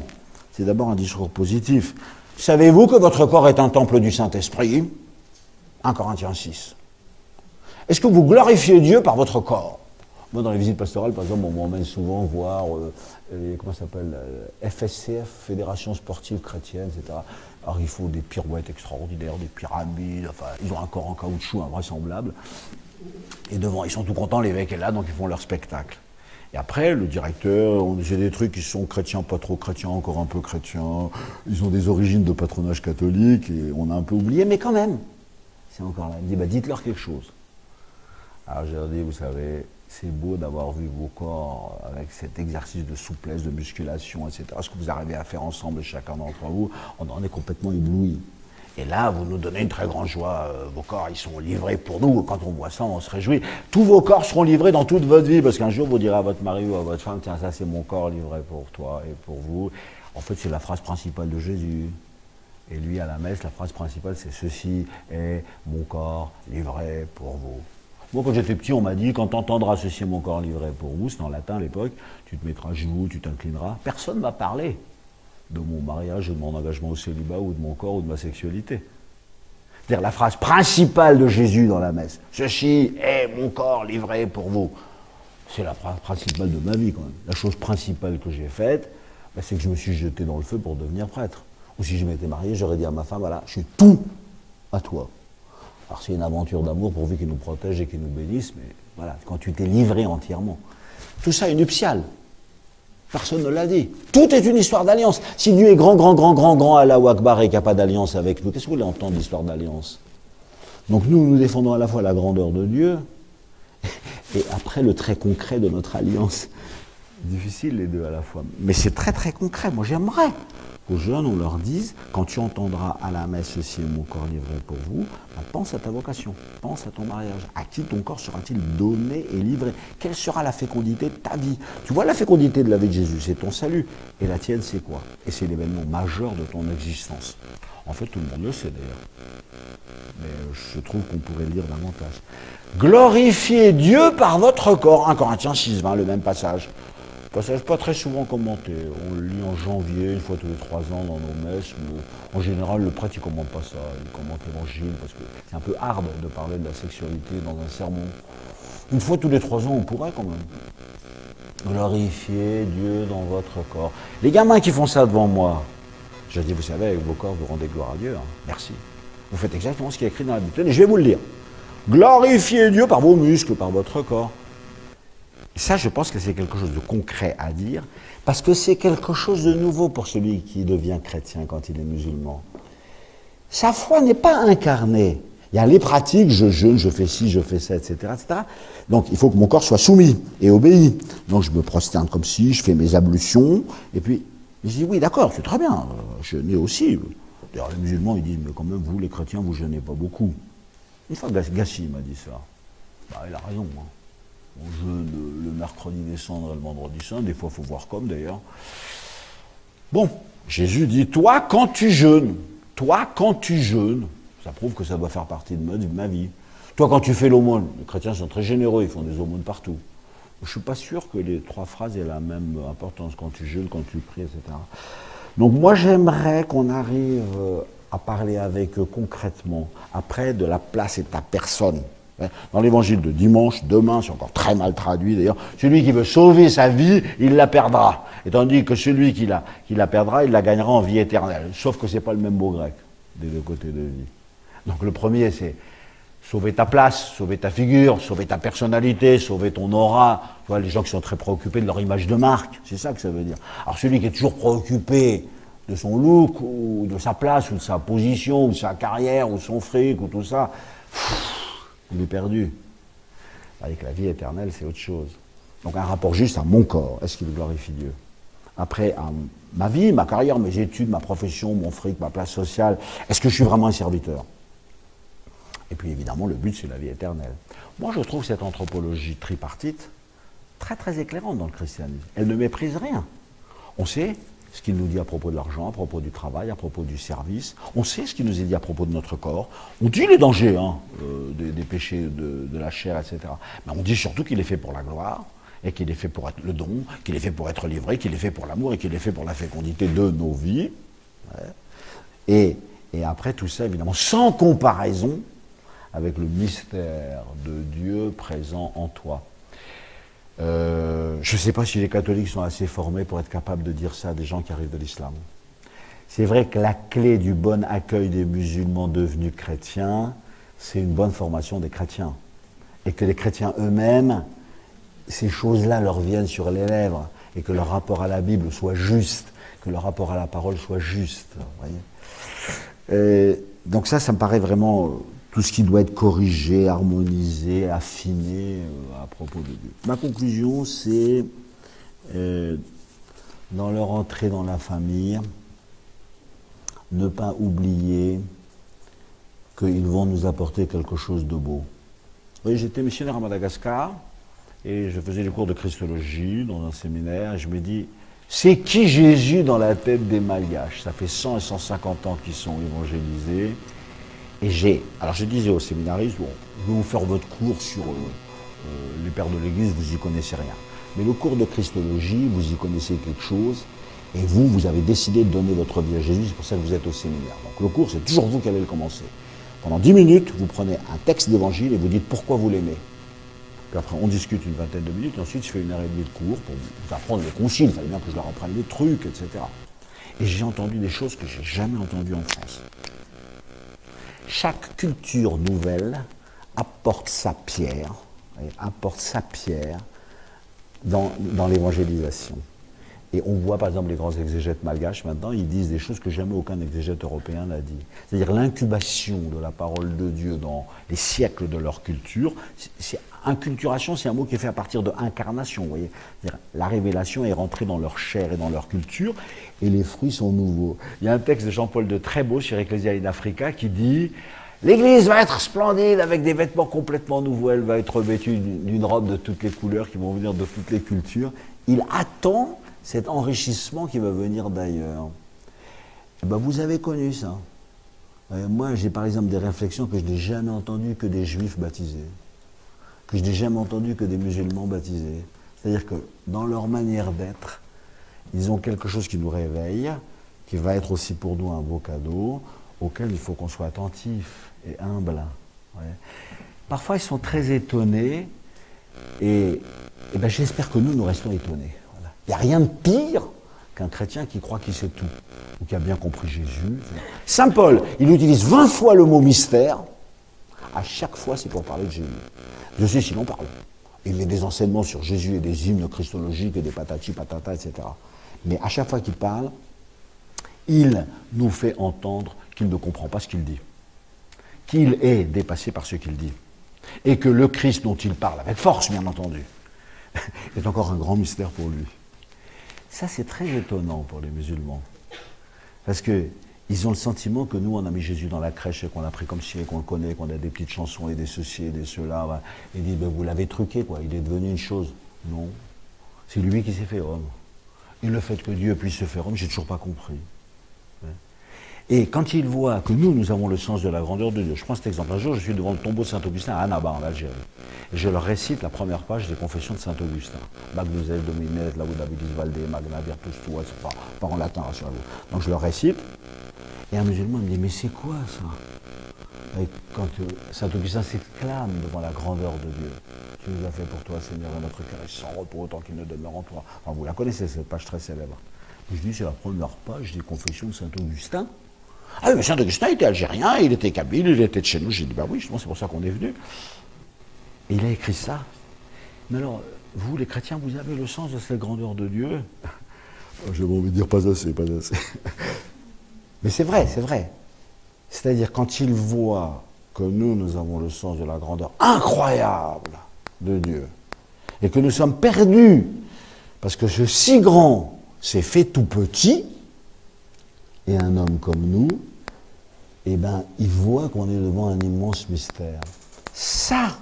C'est d'abord un discours positif. Savez-vous que votre corps est un temple du Saint-Esprit? 1 Corinthiens 6. Est-ce que vous glorifiez Dieu par votre corps? Moi, dans les visites pastorales, par exemple, on m'emmène souvent voir, comment ça s'appelle, FSCF, Fédération Sportive Chrétienne, etc. Alors, ils font des pirouettes extraordinaires, des pyramides, enfin, ils ont un corps en caoutchouc invraisemblable. Et devant, ils sont tout contents, l'évêque est là, donc ils font leur spectacle. Et après, le directeur, j'ai des trucs qui sont chrétiens, pas trop chrétiens, encore un peu chrétiens. Ils ont des origines de patronage catholique et on a un peu oublié, mais quand même, c'est encore là. Il me dit, bah, dites-leur quelque chose. Alors je leur dis, vous savez, c'est beau d'avoir vu vos corps avec cet exercice de souplesse, de musculation, etc. Ce que vous arrivez à faire ensemble, chacun d'entre vous, on en est complètement ébloui. Et là, vous nous donnez une très grande joie. Vos corps, ils sont livrés pour nous. Quand on voit ça, on se réjouit. Tous vos corps seront livrés dans toute votre vie, parce qu'un jour, vous direz à votre mari ou à votre femme, tiens, ça, c'est mon corps livré pour toi et pour vous. En fait, c'est la phrase principale de Jésus. Et lui, à la messe, la phrase principale, c'est « Ceci est mon corps livré pour vous ». Moi, quand j'étais petit, on m'a dit, quand tu entendras « Ceci est mon corps livré pour vous », c'est en latin à l'époque, tu te mettras à genoux, tu t'inclineras. Personne ne m'a parlé de mon mariage, de mon engagement au célibat, ou de mon corps, ou de ma sexualité. C'est-à-dire la phrase principale de Jésus dans la messe. « Ceci est mon corps livré pour vous ». C'est la phrase principale de ma vie, quand même. La chose principale que j'ai faite, Ben, c'est que je me suis jeté dans le feu pour devenir prêtre. Ou si je m'étais marié, j'aurais dit à ma femme, voilà, je suis tout à toi. Alors c'est une aventure d'amour pourvu qu'il nous protège et qu'il nous bénisse, mais voilà, quand tu t'es livré entièrement. Tout ça est nuptial. Personne ne l'a dit. Tout est une histoire d'alliance. Si Dieu est grand, grand, grand, grand, grand, Allahu Akbar, et qu'il n'y a pas d'alliance avec nous, qu'est-ce que vous voulez entendre d'histoire d'alliance? Donc nous défendons à la fois la grandeur de Dieu, et après le très concret de notre alliance. Difficile les deux à la fois. Mais c'est très très concret. Moi j'aimerais qu'aux jeunes on leur dise, quand tu entendras à la messe ceci est mon corps livré pour vous, ben, pense à ta vocation, pense à ton mariage. À qui ton corps sera-t-il donné et livré? Quelle sera la fécondité de ta vie? Tu vois, la fécondité de la vie de Jésus, c'est ton salut. Et la tienne, c'est quoi? Et c'est l'événement majeur de ton existence. En fait, tout le monde le sait d'ailleurs. Mais je trouve qu'on pourrait le dire davantage. Glorifiez Dieu par votre corps. 1 Corinthiens 6, 20, le même passage. Passage pas très souvent commenté. On le lit en janvier, une fois tous les 3 ans dans nos messes. Mais en général, le prêtre, il ne commente pas ça. Il commente l'évangile parce que c'est un peu hard de parler de la sexualité dans un sermon. Une fois tous les 3 ans, on pourrait quand même. Glorifiez Dieu dans votre corps. Les gamins qui font ça devant moi, je dis, vous savez, avec vos corps, vous rendez gloire à Dieu. Hein. Merci. Vous faites exactement ce qui est écrit dans la Bible. Et je vais vous le dire. Glorifiez Dieu par vos muscles, par votre corps. Et ça, je pense que c'est quelque chose de concret à dire, parce que c'est quelque chose de nouveau pour celui qui devient chrétien quand il est musulman. Sa foi n'est pas incarnée. Il y a les pratiques, je jeûne, je fais ci, je fais ça, etc., etc. Donc il faut que mon corps soit soumis et obéi. Donc je me prosterne comme ci, je fais mes ablutions, et puis je dis oui, d'accord, c'est très bien, jeûner aussi. D'ailleurs les musulmans, ils disent, mais quand même, vous les chrétiens, vous jeûnez pas beaucoup. Une fois, Gassi m'a dit ça. Bah, il a raison. Hein. On jeûne le mercredi des cendres et le vendredi saint, des fois il faut voir comme d'ailleurs. Bon, Jésus dit, toi quand tu jeûnes, ça prouve que ça doit faire partie de ma vie. Toi quand tu fais l'aumône, les chrétiens sont très généreux, ils font des aumônes partout. Je ne suis pas sûr que les 3 phrases aient la même importance quand tu jeûnes, quand tu pries, etc. Donc moi j'aimerais qu'on arrive à parler avec eux concrètement, après de la place et de ta personne. Dans l'évangile de dimanche, demain, c'est encore très mal traduit d'ailleurs, celui qui veut sauver sa vie, il la perdra. Et tandis que celui qui la perdra, il la gagnera en vie éternelle. Sauf que ce n'est pas le même mot grec, des deux côtés de vie. Donc le premier, c'est sauver ta place, sauver ta figure, sauver ta personnalité, sauver ton aura. Tu vois, les gens qui sont très préoccupés de leur image de marque, c'est ça que ça veut dire. Alors celui qui est toujours préoccupé de son look, ou de sa place, ou de sa position, ou de sa carrière, ou de son fric, ou tout ça, il est perdu. Avec la vie éternelle, c'est autre chose. Donc un rapport juste à mon corps, est-ce qu'il glorifie Dieu? Après, à ma vie, ma carrière, mes études, ma profession, mon fric, ma place sociale, est-ce que je suis vraiment un serviteur? Et puis évidemment, le but, c'est la vie éternelle. Moi, je trouve cette anthropologie tripartite très très éclairante dans le christianisme. Elle ne méprise rien. On sait ce qu'il nous dit à propos de l'argent, à propos du travail, à propos du service. On sait ce qu'il nous est dit à propos de notre corps. On dit les dangers des péchés de la chair, etc. Mais on dit surtout qu'il est fait pour la gloire, et qu'il est fait pour être le don, qu'il est fait pour être livré, qu'il est fait pour l'amour, et qu'il est fait pour la fécondité de nos vies. Ouais. Et après tout ça, évidemment, sans comparaison avec le mystère de Dieu présent en toi. Je ne sais pas si les catholiques sont assez formés pour être capables de dire ça à des gens qui arrivent de l'islam. C'est vrai que la clé du bon accueil des musulmans devenus chrétiens, c'est une bonne formation des chrétiens. Et que les chrétiens eux-mêmes, ces choses-là leur viennent sur les lèvres, et que leur rapport à la Bible soit juste, que leur rapport à la parole soit juste. Voyez. Donc ça me paraît vraiment tout ce qui doit être corrigé, harmonisé, affiné à propos de Dieu. Ma conclusion, c'est, dans leur entrée dans la famille, ne pas oublier qu'ils vont nous apporter quelque chose de beau. Vous voyez, j'étais missionnaire à Madagascar, et je faisais des cours de christologie dans un séminaire, et je me dis, c'est qui Jésus dans la tête des Malgaches? Ça fait 100 et 150 ans qu'ils sont évangélisés. Et alors je disais aux séminaristes, bon, je vais vous faire votre cours sur les pères de l'Église, vous y connaissez rien. Mais le cours de Christologie, vous y connaissez quelque chose, et vous avez décidé de donner votre vie à Jésus, c'est pour ça que vous êtes au séminaire. Donc le cours, c'est toujours vous qui allez le commencer. Pendant 10 minutes, vous prenez un texte d'évangile et vous dites pourquoi vous l'aimez. Puis après, on discute une vingtaine de minutes, et ensuite, je fais 1 heure et demie de cours pour vous apprendre les conciles. Il fallait bien que je leur apprenne les trucs, etc. Et j'ai entendu des choses que j'ai jamais entendues en France. Chaque culture nouvelle apporte sa pierre, dans l'évangélisation. Et on voit par exemple les grands exégètes malgaches maintenant, ils disent des choses que jamais aucun exégète européen n'a dit. C'est-à-dire l'incubation de la parole de Dieu dans les siècles de leur culture. Inculturation, c'est un mot qui est fait à partir de incarnation. Vous voyez, la révélation est rentrée dans leur chair et dans leur culture, et les fruits sont nouveaux. Il y a un texte de Jean-Paul de très beau sur Ecclesia in Africa qui dit « L'Église va être splendide avec des vêtements complètement nouveaux, elle va être revêtue d'une robe de toutes les couleurs qui vont venir de toutes les cultures. » Il attend cet enrichissement qui va venir d'ailleurs. Eh ben, vous avez connu ça. Moi, j'ai par exemple des réflexions que je n'ai jamais entendues que des juifs baptisés, que je n'ai jamais entendues que des musulmans baptisés. C'est-à-dire que dans leur manière d'être, ils ont quelque chose qui nous réveille, qui va être aussi pour nous un beau cadeau, auquel il faut qu'on soit attentif et humble. Ouais. Parfois, ils sont très étonnés, et ben, j'espère que nous restons étonnés. Il n'y a rien de pire qu'un chrétien qui croit qu'il sait tout, ou qui a bien compris Jésus. Saint Paul, il utilise 20 fois le mot mystère. À chaque fois, c'est pour parler de Jésus. Je sais s'il en parle. Il y a des enseignements sur Jésus et des hymnes christologiques et des patati patata, etc. Mais à chaque fois qu'il parle, il nous fait entendre qu'il ne comprend pas ce qu'il dit, qu'il est dépassé par ce qu'il dit, et que le Christ dont il parle, avec force bien entendu, est encore un grand mystère pour lui. Ça, c'est très étonnant pour les musulmans. Parce qu'ils ont le sentiment que nous, on a mis Jésus dans la crèche et qu'on l'a pris comme si, et qu'on le connaît, qu'on a des petites chansons et des ceci et des cela. Ouais. Et ils disent, ben, vous l'avez truqué, quoi. Il est devenu une chose. Non. C'est lui qui s'est fait homme. Et le fait que Dieu puisse se faire homme, j'ai toujours pas compris. Et quand ils voient que nous avons le sens de la grandeur de Dieu, je prends cet exemple. Un jour, je suis devant le tombeau de Saint-Augustin à Annaba, en Algérie. Et je leur récite la première page des Confessions de Saint-Augustin. Magnus Domines, Laudabilis Valde, Magna Virtus Tua, etc. Pas en latin, rassurez-vous. Donc je leur récite. Et un musulman me dit, mais c'est quoi ça? Et quand Saint-Augustin s'exclame devant la grandeur de Dieu. Tu nous as fait pour toi, Seigneur, dans notre cœur, sans repos, autant qu'il ne demeure en toi. Enfin, vous la connaissez, cette page très célèbre. Et je dis, c'est la première page des Confessions de Saint-Augustin. Ah oui, mais Saint-Augustin était algérien, il était kabyle, il était de chez nous. J'ai dit, bah oui, justement, c'est pour ça qu'on est venu. Et il a écrit ça. Mais alors, vous, les chrétiens, vous avez le sens de cette grandeur de Dieu? J'ai envie de dire pas assez, pas assez. Mais c'est vrai, c'est vrai. C'est-à-dire, quand ils voient que nous avons le sens de la grandeur incroyable de Dieu, et que nous sommes perdus, parce que ce si grand s'est fait tout petit, et un homme comme nous, eh ben, il voit qu'on est devant un immense mystère. Ça,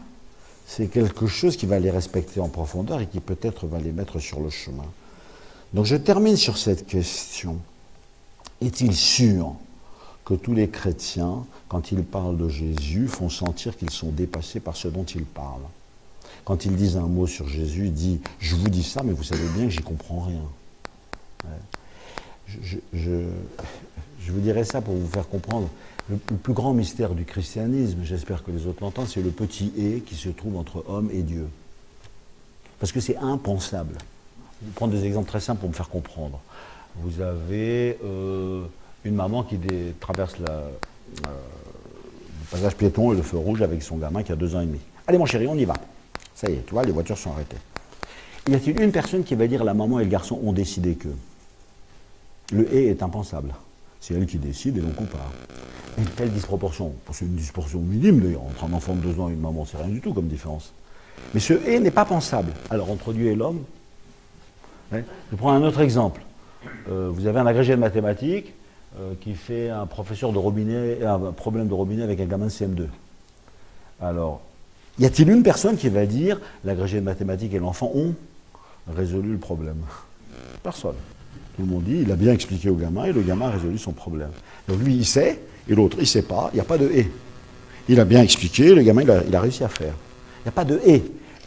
c'est quelque chose qui va les respecter en profondeur et qui peut-être va les mettre sur le chemin. Donc je termine sur cette question. Est-il sûr que tous les chrétiens, quand ils parlent de Jésus, font sentir qu'ils sont dépassés par ce dont ils parlent? Quand ils disent un mot sur Jésus, ils disent « je vous dis ça, mais vous savez bien que j'y comprends rien ouais. » Je vous dirais ça pour vous faire comprendre. Le plus grand mystère du christianisme, j'espère que les autres l'entendent, c'est le petit « et » qui se trouve entre homme et Dieu. Parce que c'est impensable. Je vais prendre des exemples très simples pour me faire comprendre. Vous avez une maman qui traverse le passage piéton et le feu rouge avec son gamin qui a 2 ans et demi. Allez mon chéri, on y va. Ça y est, tu vois, les voitures sont arrêtées. Y a-t-il une personne qui va dire la maman et le garçon ont décidé que? Le « et » est impensable. C'est elle qui décide et l'on compare. Une telle disproportion, c'est une disproportion minime d'ailleurs, entre un enfant de 2 ans et une maman, c'est rien du tout comme différence. Mais ce « et » n'est pas pensable. Alors entre Dieu et l'homme, hein, je prends un autre exemple. Vous avez un agrégé de mathématiques qui fait un professeur de robinet, un problème de robinet avec un gamin de CM2. Alors, y a-t-il une personne qui va dire l'agrégé de mathématiques et l'enfant ont résolu le problème? Personne. Tout le monde dit, il a bien expliqué au gamin et le gamin a résolu son problème. Donc lui, il sait, et l'autre, il ne sait pas, il n'y a pas de « et ». Il a bien expliqué, le gamin, il a réussi à faire. Il n'y a pas de « et ».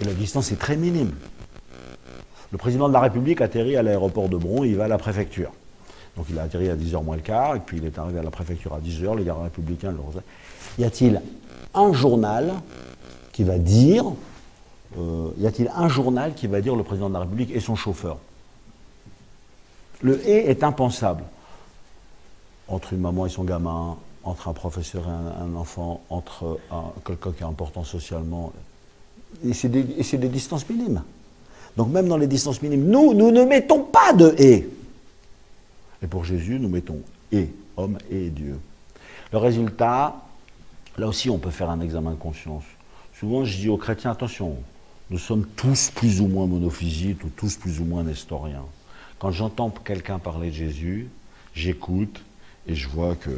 Et la distance est très minime. Le président de la République atterrit à l'aéroport de Bron, il va à la préfecture. Donc il a atterri à 10h moins le quart, et puis il est arrivé à la préfecture à 10h, les gardes républicains le... Y a-t-il un journal qui va dire y a-t-il un journal qui va dire le président de la République et son chauffeur? Le « et » est impensable. Entre une maman et son gamin, entre un professeur et un enfant, entre quelqu'un qui est important socialement. Et c'est des distances minimes. Donc même dans les distances minimes, nous ne mettons pas de « et ». Et pour Jésus, nous mettons « et », homme et Dieu. Le résultat, là aussi on peut faire un examen de conscience. Souvent je dis aux chrétiens, attention, nous sommes tous plus ou moins monophysites ou tous plus ou moins nestoriens. Quand j'entends quelqu'un parler de Jésus, j'écoute et je vois que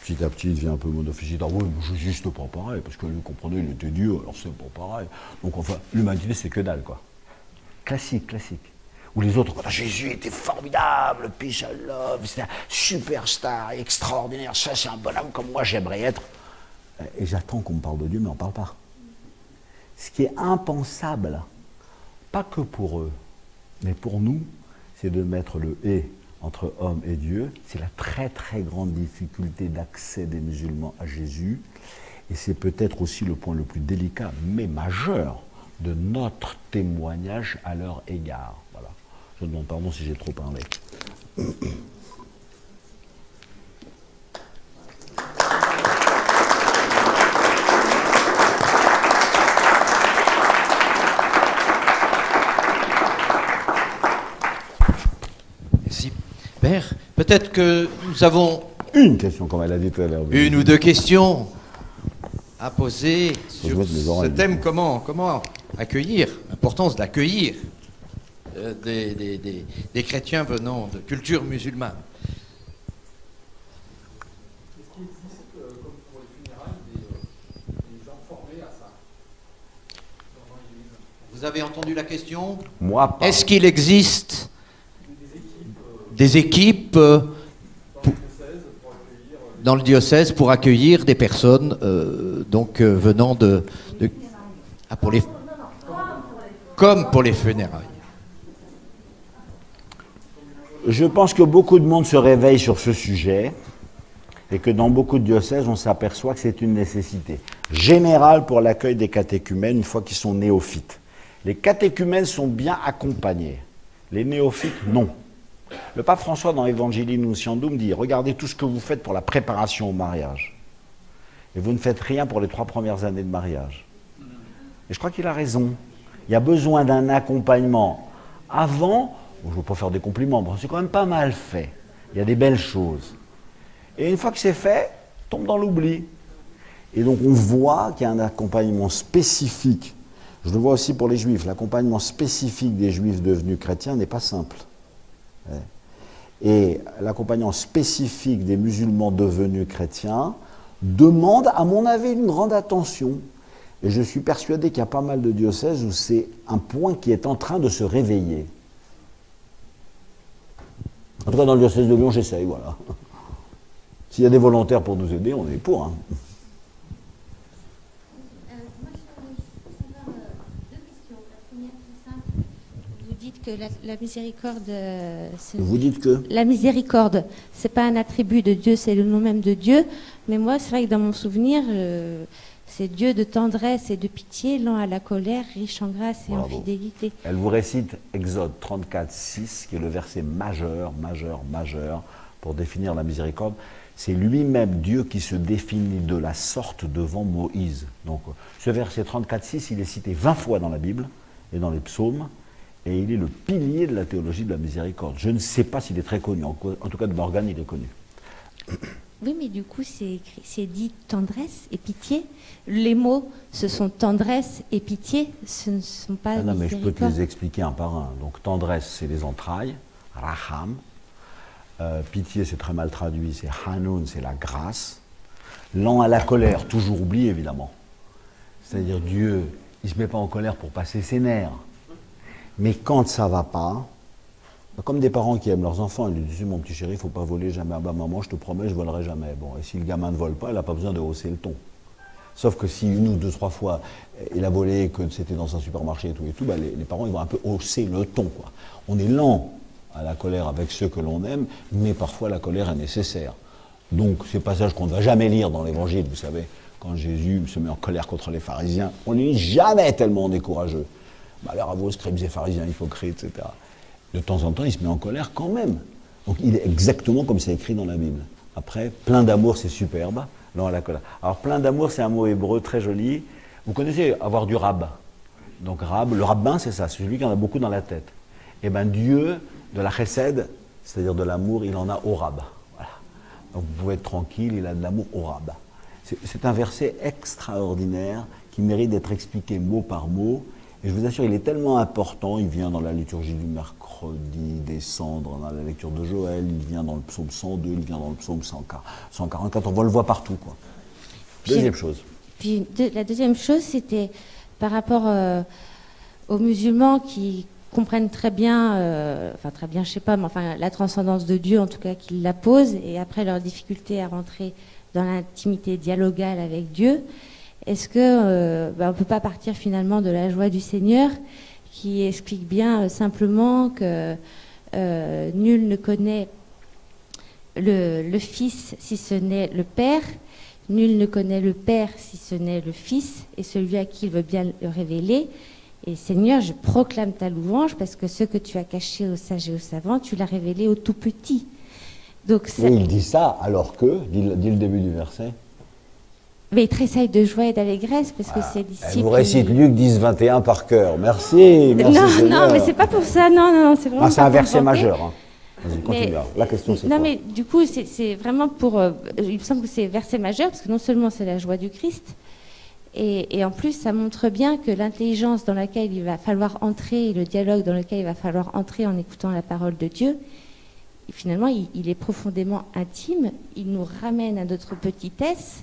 petit à petit il devient un peu monophysite. Ah oui, mais Jésus c'est pas pareil, parce que lui, comprenez, il était Dieu, alors c'est pas pareil. Donc enfin, l'humanité c'est que dalle, quoi. Classique, classique. Ou les autres, voilà, Jésus était formidable, peace and love, c'était un superstar, extraordinaire, ça c'est un bonhomme comme moi j'aimerais être. Et j'attends qu'on me parle de Dieu, mais on ne parle pas. Ce qui est impensable, pas que pour eux, mais pour nous, c'est de mettre le « et » entre homme et Dieu. C'est la très très grande difficulté d'accès des musulmans à Jésus. Et c'est peut-être aussi le point le plus délicat, mais majeur, de notre témoignage à leur égard. Voilà. Je demande pardon si j'ai trop parlé. Merci. Père, peut-être que nous avons Une question, comme elle a dit tout à l'heure. une ou deux questions à poser sur mettre mes ce oreilles. thème, comment accueillir, l'importance d'accueillir des chrétiens venant de culture musulmane. Est-ce qu'il existe, comme pour les funérailles, des gens formés à ça dans l'Église? Vous avez entendu la question? Moi, pas. Est-ce qu'il existe des équipes dans le diocèse pour accueillir des personnes venant pour les, comme pour les funérailles? Je pense que beaucoup de monde se réveille sur ce sujet et que dans beaucoup de diocèses, on s'aperçoit que c'est une nécessité générale pour l'accueil des catéchumènes une fois qu'ils sont néophytes. Les catéchumènes sont bien accompagnés, les néophytes, non. Le pape François, dans Evangelii Nuntiandum, dit « Regardez tout ce que vous faites pour la préparation au mariage. Et vous ne faites rien pour les 3 premières années de mariage. » Et je crois qu'il a raison. Il y a besoin d'un accompagnement avant. Je ne veux pas faire des compliments, mais c'est quand même pas mal fait. Il y a des belles choses. Et une fois que c'est fait, tombe dans l'oubli. Et donc on voit qu'il y a un accompagnement spécifique. Je le vois aussi pour les juifs. L'accompagnement spécifique des juifs devenus chrétiens n'est pas simple. Et l'accompagnement spécifique des musulmans devenus chrétiens demande, à mon avis, une grande attention. Et je suis persuadé qu'il y a pas mal de diocèses où c'est un point qui est en train de se réveiller. En tout cas, dans le diocèse de Lyon, j'essaye, voilà. S'il y a des volontaires pour nous aider, on est pour. Hein. Moi, je voudrais savoir 2 questions. La première, très simple. Vous dites que la miséricorde... Vous dites que La miséricorde, c'est pas un attribut de Dieu, c'est le nom même de Dieu. Mais moi, c'est vrai que dans mon souvenir, c'est Dieu de tendresse et de pitié, lent à la colère, riche en grâce et en fidélité. Elle vous récite Exode 34, 6, qui est le verset majeur pour définir la miséricorde. C'est lui-même Dieu qui se définit de la sorte devant Moïse. Donc ce verset 34, 6, il est cité 20 fois dans la Bible et dans les psaumes, et il est le pilier de la théologie de la miséricorde. Je ne sais pas s'il est très connu, en tout cas de Morgane, il est connu. Oui, mais du coup, c'est dit tendresse et pitié. Les mots, ce sont tendresse et pitié, ce ne sont pas non, mais je peux te miséricorde. les expliquer un par un. Donc tendresse, c'est les entrailles, raham. Pitié, c'est très mal traduit, c'est hanoun, c'est la grâce. Lent à la colère, toujours oublié évidemment. C'est-à-dire Dieu, il ne se met pas en colère pour passer ses nerfs. Mais quand ça ne va pas, comme des parents qui aiment leurs enfants, ils lui disent « Mon petit chéri, il ne faut pas voler jamais. Ah bah, maman, je te promets, je ne volerai jamais. » Bon, et si le gamin ne vole pas, il n'a pas besoin de hausser le ton. Sauf que si 1 ou 2, 3 fois, il a volé, que c'était dans un supermarché et tout, bah, les parents ils vont un peu hausser le ton, quoi. On est lent à la colère avec ceux que l'on aime, mais parfois la colère est nécessaire. Donc, ces passages qu'on ne va jamais lire dans l'Évangile, vous savez, quand Jésus se met en colère contre les pharisiens, on ne lit jamais tellement on est courageux. Malheur à vous, scribes et pharisiens hypocrites, etc. De temps en temps, il se met en colère quand même. Donc il est exactement comme c'est écrit dans la Bible. Après, plein d'amour, c'est superbe. Non, à la colère. Alors, plein d'amour, c'est un mot hébreu très joli. Vous connaissez avoir du rab. Donc, rab, le rabbin, c'est ça, c'est celui qui en a beaucoup dans la tête. Et bien, Dieu, de la chesed, c'est-à-dire de l'amour, il en a au rab. Voilà. Donc, vous pouvez être tranquille, il a de l'amour au rab. C'est un verset extraordinaire qui mérite d'être expliqué mot par mot. Et je vous assure, il est tellement important, il vient dans la liturgie du mercredi, descendre dans la lecture de Joël, il vient dans le psaume 102, il vient dans le psaume 144, on le voit partout, quoi. Deuxième chose. Puis la deuxième chose, c'était par rapport aux musulmans qui comprennent très bien, enfin très bien, je sais pas, mais enfin la transcendance de Dieu, en tout cas, qu'ils la posent, et après leur difficulté à rentrer dans l'intimité dialogale avec Dieu. Est-ce que on ne peut pas partir finalement de la joie du Seigneur qui explique bien simplement que nul ne connaît le Fils si ce n'est le Père, nul ne connaît le Père si ce n'est le Fils et celui à qui il veut bien le révéler. Et Seigneur, je proclame ta louange parce que ce que tu as caché aux sages et aux savants, tu l'as révélé aux tout petits. Donc, oui, il dit ça alors que, dit le début du verset. Mais il tressaille de joie et d'allégresse parce que ses disciples... Elle vous récite Luc 10, 21 par cœur. Merci, merci. Non, mais c'est pas pour ça. Non, c'est vraiment. C'est un verset majeur. Hein. Vas-y, continue. La question, c'est quoi? Non, mais du coup, c'est vraiment pour... il me semble que c'est verset majeur parce que non seulement c'est la joie du Christ, et en plus, ça montre bien que l'intelligence dans laquelle il va falloir entrer et le dialogue dans lequel il va falloir entrer en écoutant la parole de Dieu, finalement, il est profondément intime. Il nous ramène à notre petitesse.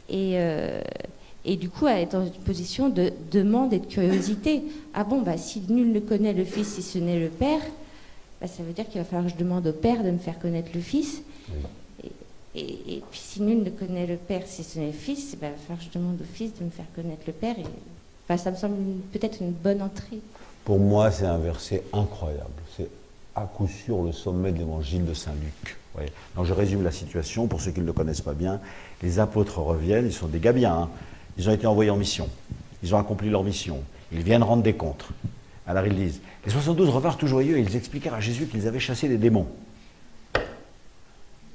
Et du coup, elle est dans une position de demande et de curiosité. Ah bon, si nul ne connaît le Fils si ce n'est le Père, ça veut dire qu'il va falloir que je demande au Père de me faire connaître le Fils. Oui. Et puis si nul ne connaît le Père si ce n'est le Fils, il va falloir que je demande au Fils de me faire connaître le Père. Ça me semble peut-être une bonne entrée. Pour moi, c'est un verset incroyable. C'est à coup sûr le sommet de l'évangile de Saint-Luc. Oui. Donc je résume la situation, pour ceux qui ne le connaissent pas bien. Les apôtres reviennent, ils sont des gars bien, hein. Ils ont été envoyés en mission, ils ont accompli leur mission, ils viennent rendre des comptes. Alors ils disent, les 72 revinrent tout joyeux et ils expliquèrent à Jésus qu'ils avaient chassé des démons.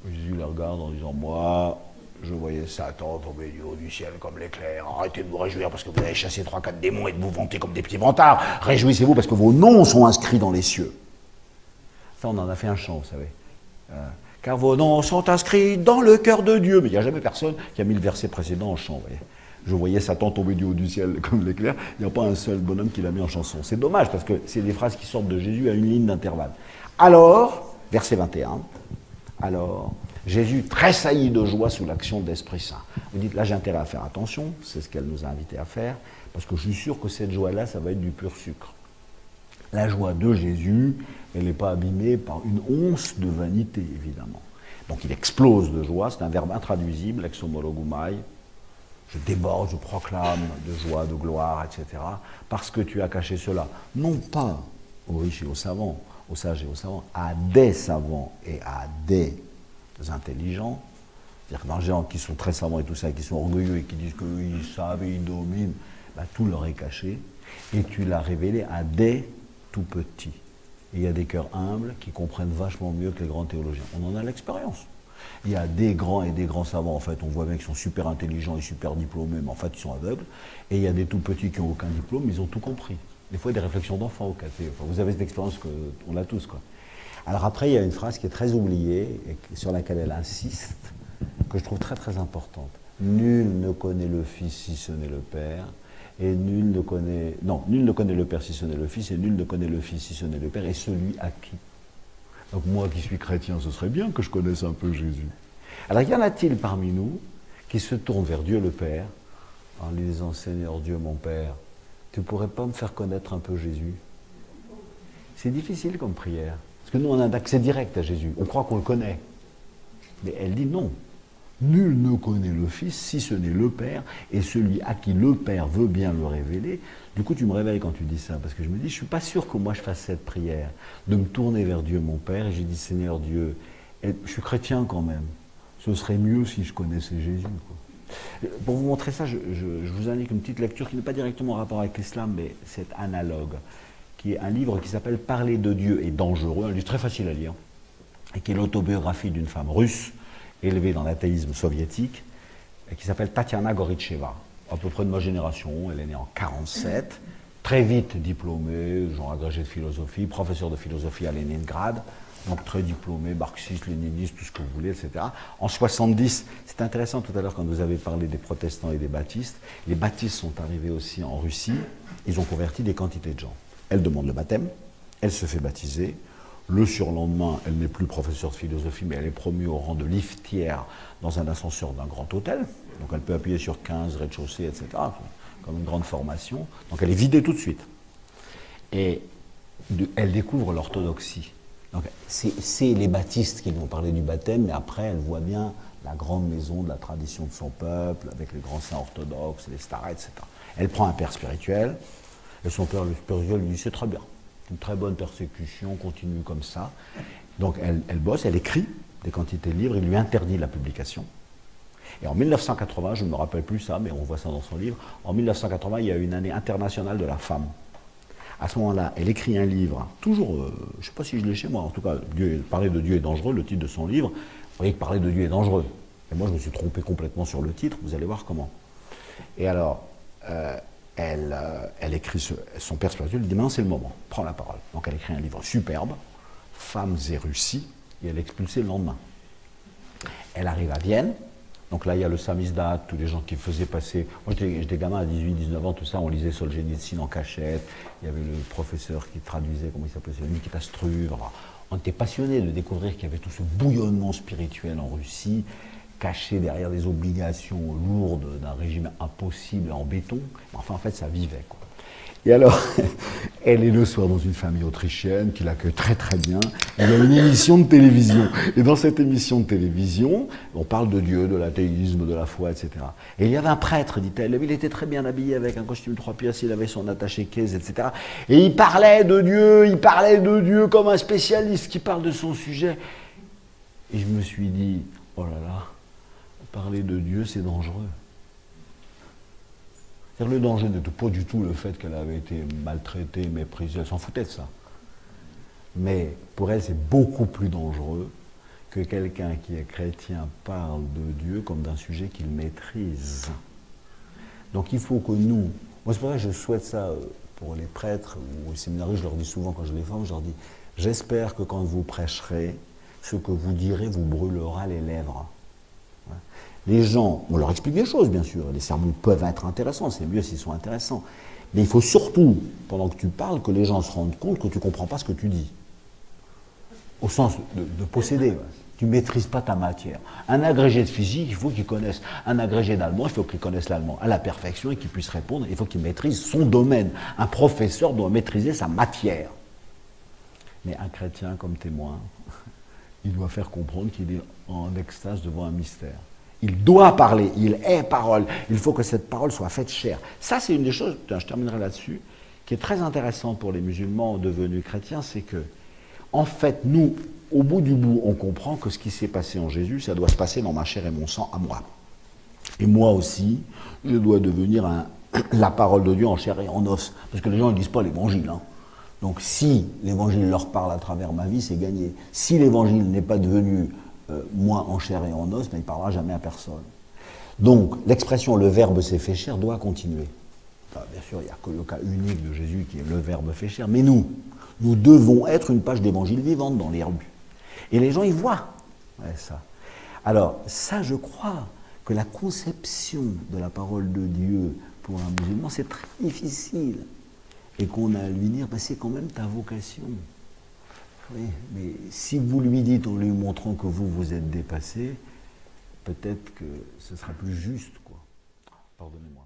Jésus les regarde en disant, moi, je voyais Satan tomber du haut du ciel comme l'éclair, arrêtez de vous réjouir parce que vous avez chassé 3-4 démons et de vous vanter comme des petits vantards, réjouissez-vous parce que vos noms sont inscrits dans les cieux. Ça, on en a fait un chant, vous savez. Car vos noms sont inscrits dans le cœur de Dieu. Mais il n'y a jamais personne qui a mis le verset précédent en chant. Vous voyez. Je voyais Satan tomber du haut du ciel comme l'éclair. Il n'y a pas un seul bonhomme qui l'a mis en chanson. C'est dommage parce que c'est des phrases qui sortent de Jésus à une ligne d'intervalle. Alors, verset 21, alors, Jésus tressaillit de joie sous l'action de l'Esprit Saint. Vous dites, là j'ai intérêt à faire attention, c'est ce qu'elle nous a invités à faire, parce que je suis sûr que cette joie-là, ça va être du pur sucre. La joie de Jésus, elle n'est pas abîmée par une once de vanité, évidemment. Donc il explose de joie, c'est un verbe intraduisible, exomologumai. Je déborde, je proclame de joie, de gloire, etc. Parce que tu as caché cela, non pas aux riches et aux savants, aux sages et aux savants, à des savants et à des intelligents. C'est-à-dire que dans les gens qui sont très savants et tout ça, qui sont orgueilleux et qui disent qu'ils savent et ils dominent, tout leur est caché. Et tu l'as révélé à des tout petits. Et il y a des cœurs humbles qui comprennent vachement mieux que les grands théologiens. On en a l'expérience. Il y a des grands et des grands savants, en fait, on voit bien qu'ils sont super intelligents et super diplômés, mais en fait, ils sont aveugles. Et il y a des tout petits qui n'ont aucun diplôme, mais ils ont tout compris. Des fois, il y a des réflexions d'enfants au café. Enfin, vous avez cette expérience qu'on a tous, quoi. Alors après, il y a une phrase qui est très oubliée, et sur laquelle elle insiste, que je trouve très très importante. Nul ne connaît le Fils si ce n'est le Père. Et nul ne connaît le Père si ce n'est le Fils, et nul ne connaît le Fils si ce n'est le Père, et celui à qui. Donc moi qui suis chrétien, ce serait bien que je connaisse un peu Jésus. Alors y en a-t-il parmi nous qui se tournent vers Dieu le Père en lui disant, Seigneur Dieu mon Père, tu ne pourrais pas me faire connaître un peu Jésus? C'est difficile comme prière, parce que nous on a un accès direct à Jésus, on croit qu'on le connaît. Mais elle dit non. Nul ne connaît le Fils si ce n'est le Père, et celui à qui le Père veut bien le révéler. Du coup, tu me réveilles quand tu dis ça, parce que je me dis, je ne suis pas sûr que moi je fasse cette prière, de me tourner vers Dieu mon Père, et j'ai dit, Seigneur Dieu, je suis chrétien quand même, ce serait mieux si je connaissais Jésus, quoi. Pour vous montrer ça, je vous indique une petite lecture qui n'est pas directement en rapport avec l'islam, mais c'est analogue, qui est un livre qui s'appelle « Parler de Dieu est dangereux », un livre très facile à lire, et qui est l'autobiographie d'une femme russe, élevée dans l'athéisme soviétique, et qui s'appelle Tatiana Goritcheva, à peu près de ma génération, elle est née en 1947, très vite diplômée, genre agrégée de philosophie, professeur de philosophie à Leningrad, donc très diplômé, marxiste, léniniste, tout ce que vous voulez, etc. En 70, c'est intéressant tout à l'heure quand vous avez parlé des protestants et des baptistes, les baptistes sont arrivés aussi en Russie, ils ont converti des quantités de gens. Elle demande le baptême, elle se fait baptiser, le surlendemain, elle n'est plus professeure de philosophie, mais elle est promue au rang de liftière dans un ascenseur d'un grand hôtel, donc elle peut appuyer sur 15 rez-de-chaussée, etc., comme une grande formation, donc elle est vidée tout de suite. Et elle découvre l'orthodoxie. Donc, c'est les baptistes qui vont parler du baptême, mais après, elle voit bien la grande maison de la tradition de son peuple, avec les grands saints orthodoxes, les starets, etc. Elle prend un père spirituel, et son père spirituel lui dit « c'est très bien, une très bonne persécution, continue comme ça ». Donc, elle bosse, elle écrit des quantités de livres, il lui interdit la publication. Et en 1980, je ne me rappelle plus ça, mais on voit ça dans son livre, en 1980, il y a une année internationale de la femme. À ce moment-là, elle écrit un livre, toujours, je ne sais pas si je l'ai chez moi, en tout cas, Parler de Dieu est dangereux, le titre de son livre. Vous voyez que Parler de Dieu est dangereux. Et moi, je me suis trompé complètement sur le titre, vous allez voir comment. Et alors, elle écrit, son père spirituel lui dit, maintenant c'est le moment, prends la parole. Donc elle écrit un livre superbe, Femmes et Russie, et elle est expulsée le lendemain. Elle arrive à Vienne. Donc là, il y a le samizdat, tous les gens qui faisaient passer... Moi, j'étais gamin à 18, 19 ans, tout ça, on lisait Solzhenitsyn en cachette. Il y avait le professeur qui traduisait, comment il s'appelait, Nikita Struve. On était passionnés de découvrir qu'il y avait tout ce bouillonnement spirituel en Russie, caché derrière des obligations lourdes d'un régime impossible en béton. Enfin, en fait, ça vivait, quoi. Et alors, elle est le soir dans une famille autrichienne qui l'accueille très très bien. Il y a une émission de télévision. Et dans cette émission de télévision, on parle de Dieu, de l'athéisme, de la foi, etc. Et il y avait un prêtre, dit-elle. Il était très bien habillé avec un costume 3 pièces, il avait son attaché-caisse, etc. Et il parlait de Dieu comme un spécialiste qui parle de son sujet. Et je me suis dit, oh là là, parler de Dieu, c'est dangereux. Le danger n'était pas du tout le fait qu'elle avait été maltraitée, méprisée, elle s'en foutait de ça. Mais pour elle, c'est beaucoup plus dangereux que quelqu'un qui est chrétien parle de Dieu comme d'un sujet qu'il maîtrise. Donc il faut que nous... Moi, c'est pour ça que je souhaite ça pour les prêtres ou les séminaristes, je leur dis souvent quand je les forme, je leur dis, j'espère que quand vous prêcherez, ce que vous direz vous brûlera les lèvres. Les gens, on leur explique des choses, bien sûr. Les sermons peuvent être intéressants, c'est mieux s'ils sont intéressants. Mais il faut surtout, pendant que tu parles, que les gens se rendent compte que tu ne comprends pas ce que tu dis. Au sens de posséder. Tu ne maîtrises pas ta matière. Un agrégé de physique, il faut qu'il connaisse. Un agrégé d'allemand, il faut qu'il connaisse l'allemand à la perfection et qu'il puisse répondre. Il faut qu'il maîtrise son domaine. Un professeur doit maîtriser sa matière. Mais un chrétien comme témoin, il doit faire comprendre qu'il est en extase devant un mystère. Il doit parler, il est parole. Il faut que cette parole soit faite chair. Ça, c'est une des choses, je terminerai là-dessus, qui est très intéressante pour les musulmans devenus chrétiens, c'est que, en fait, nous, au bout du bout, on comprend que ce qui s'est passé en Jésus, ça doit se passer dans ma chair et mon sang à moi. Et moi aussi, je dois devenir la parole de Dieu en chair et en os. Parce que les gens ne lisent pas l'évangile. Hein. Donc si l'évangile leur parle à travers ma vie, c'est gagné. Si l'évangile n'est pas devenu moi en chair et en os, mais il ne parlera jamais à personne. Donc l'expression « le Verbe s'est fait chair » doit continuer. Enfin, bien sûr, il n'y a que le cas unique de Jésus qui est « le Verbe fait chair », mais nous devons être une page d'évangile vivante dans les rues. Et les gens y voient ça. Alors ça, je crois que la conception de la parole de Dieu pour un musulman, c'est très difficile. Et qu'on a à lui dire, c'est quand même ta vocation. Oui, mais si vous lui dites en lui montrant que vous êtes dépassé, peut-être que ce sera plus juste, quoi. Pardonnez-moi.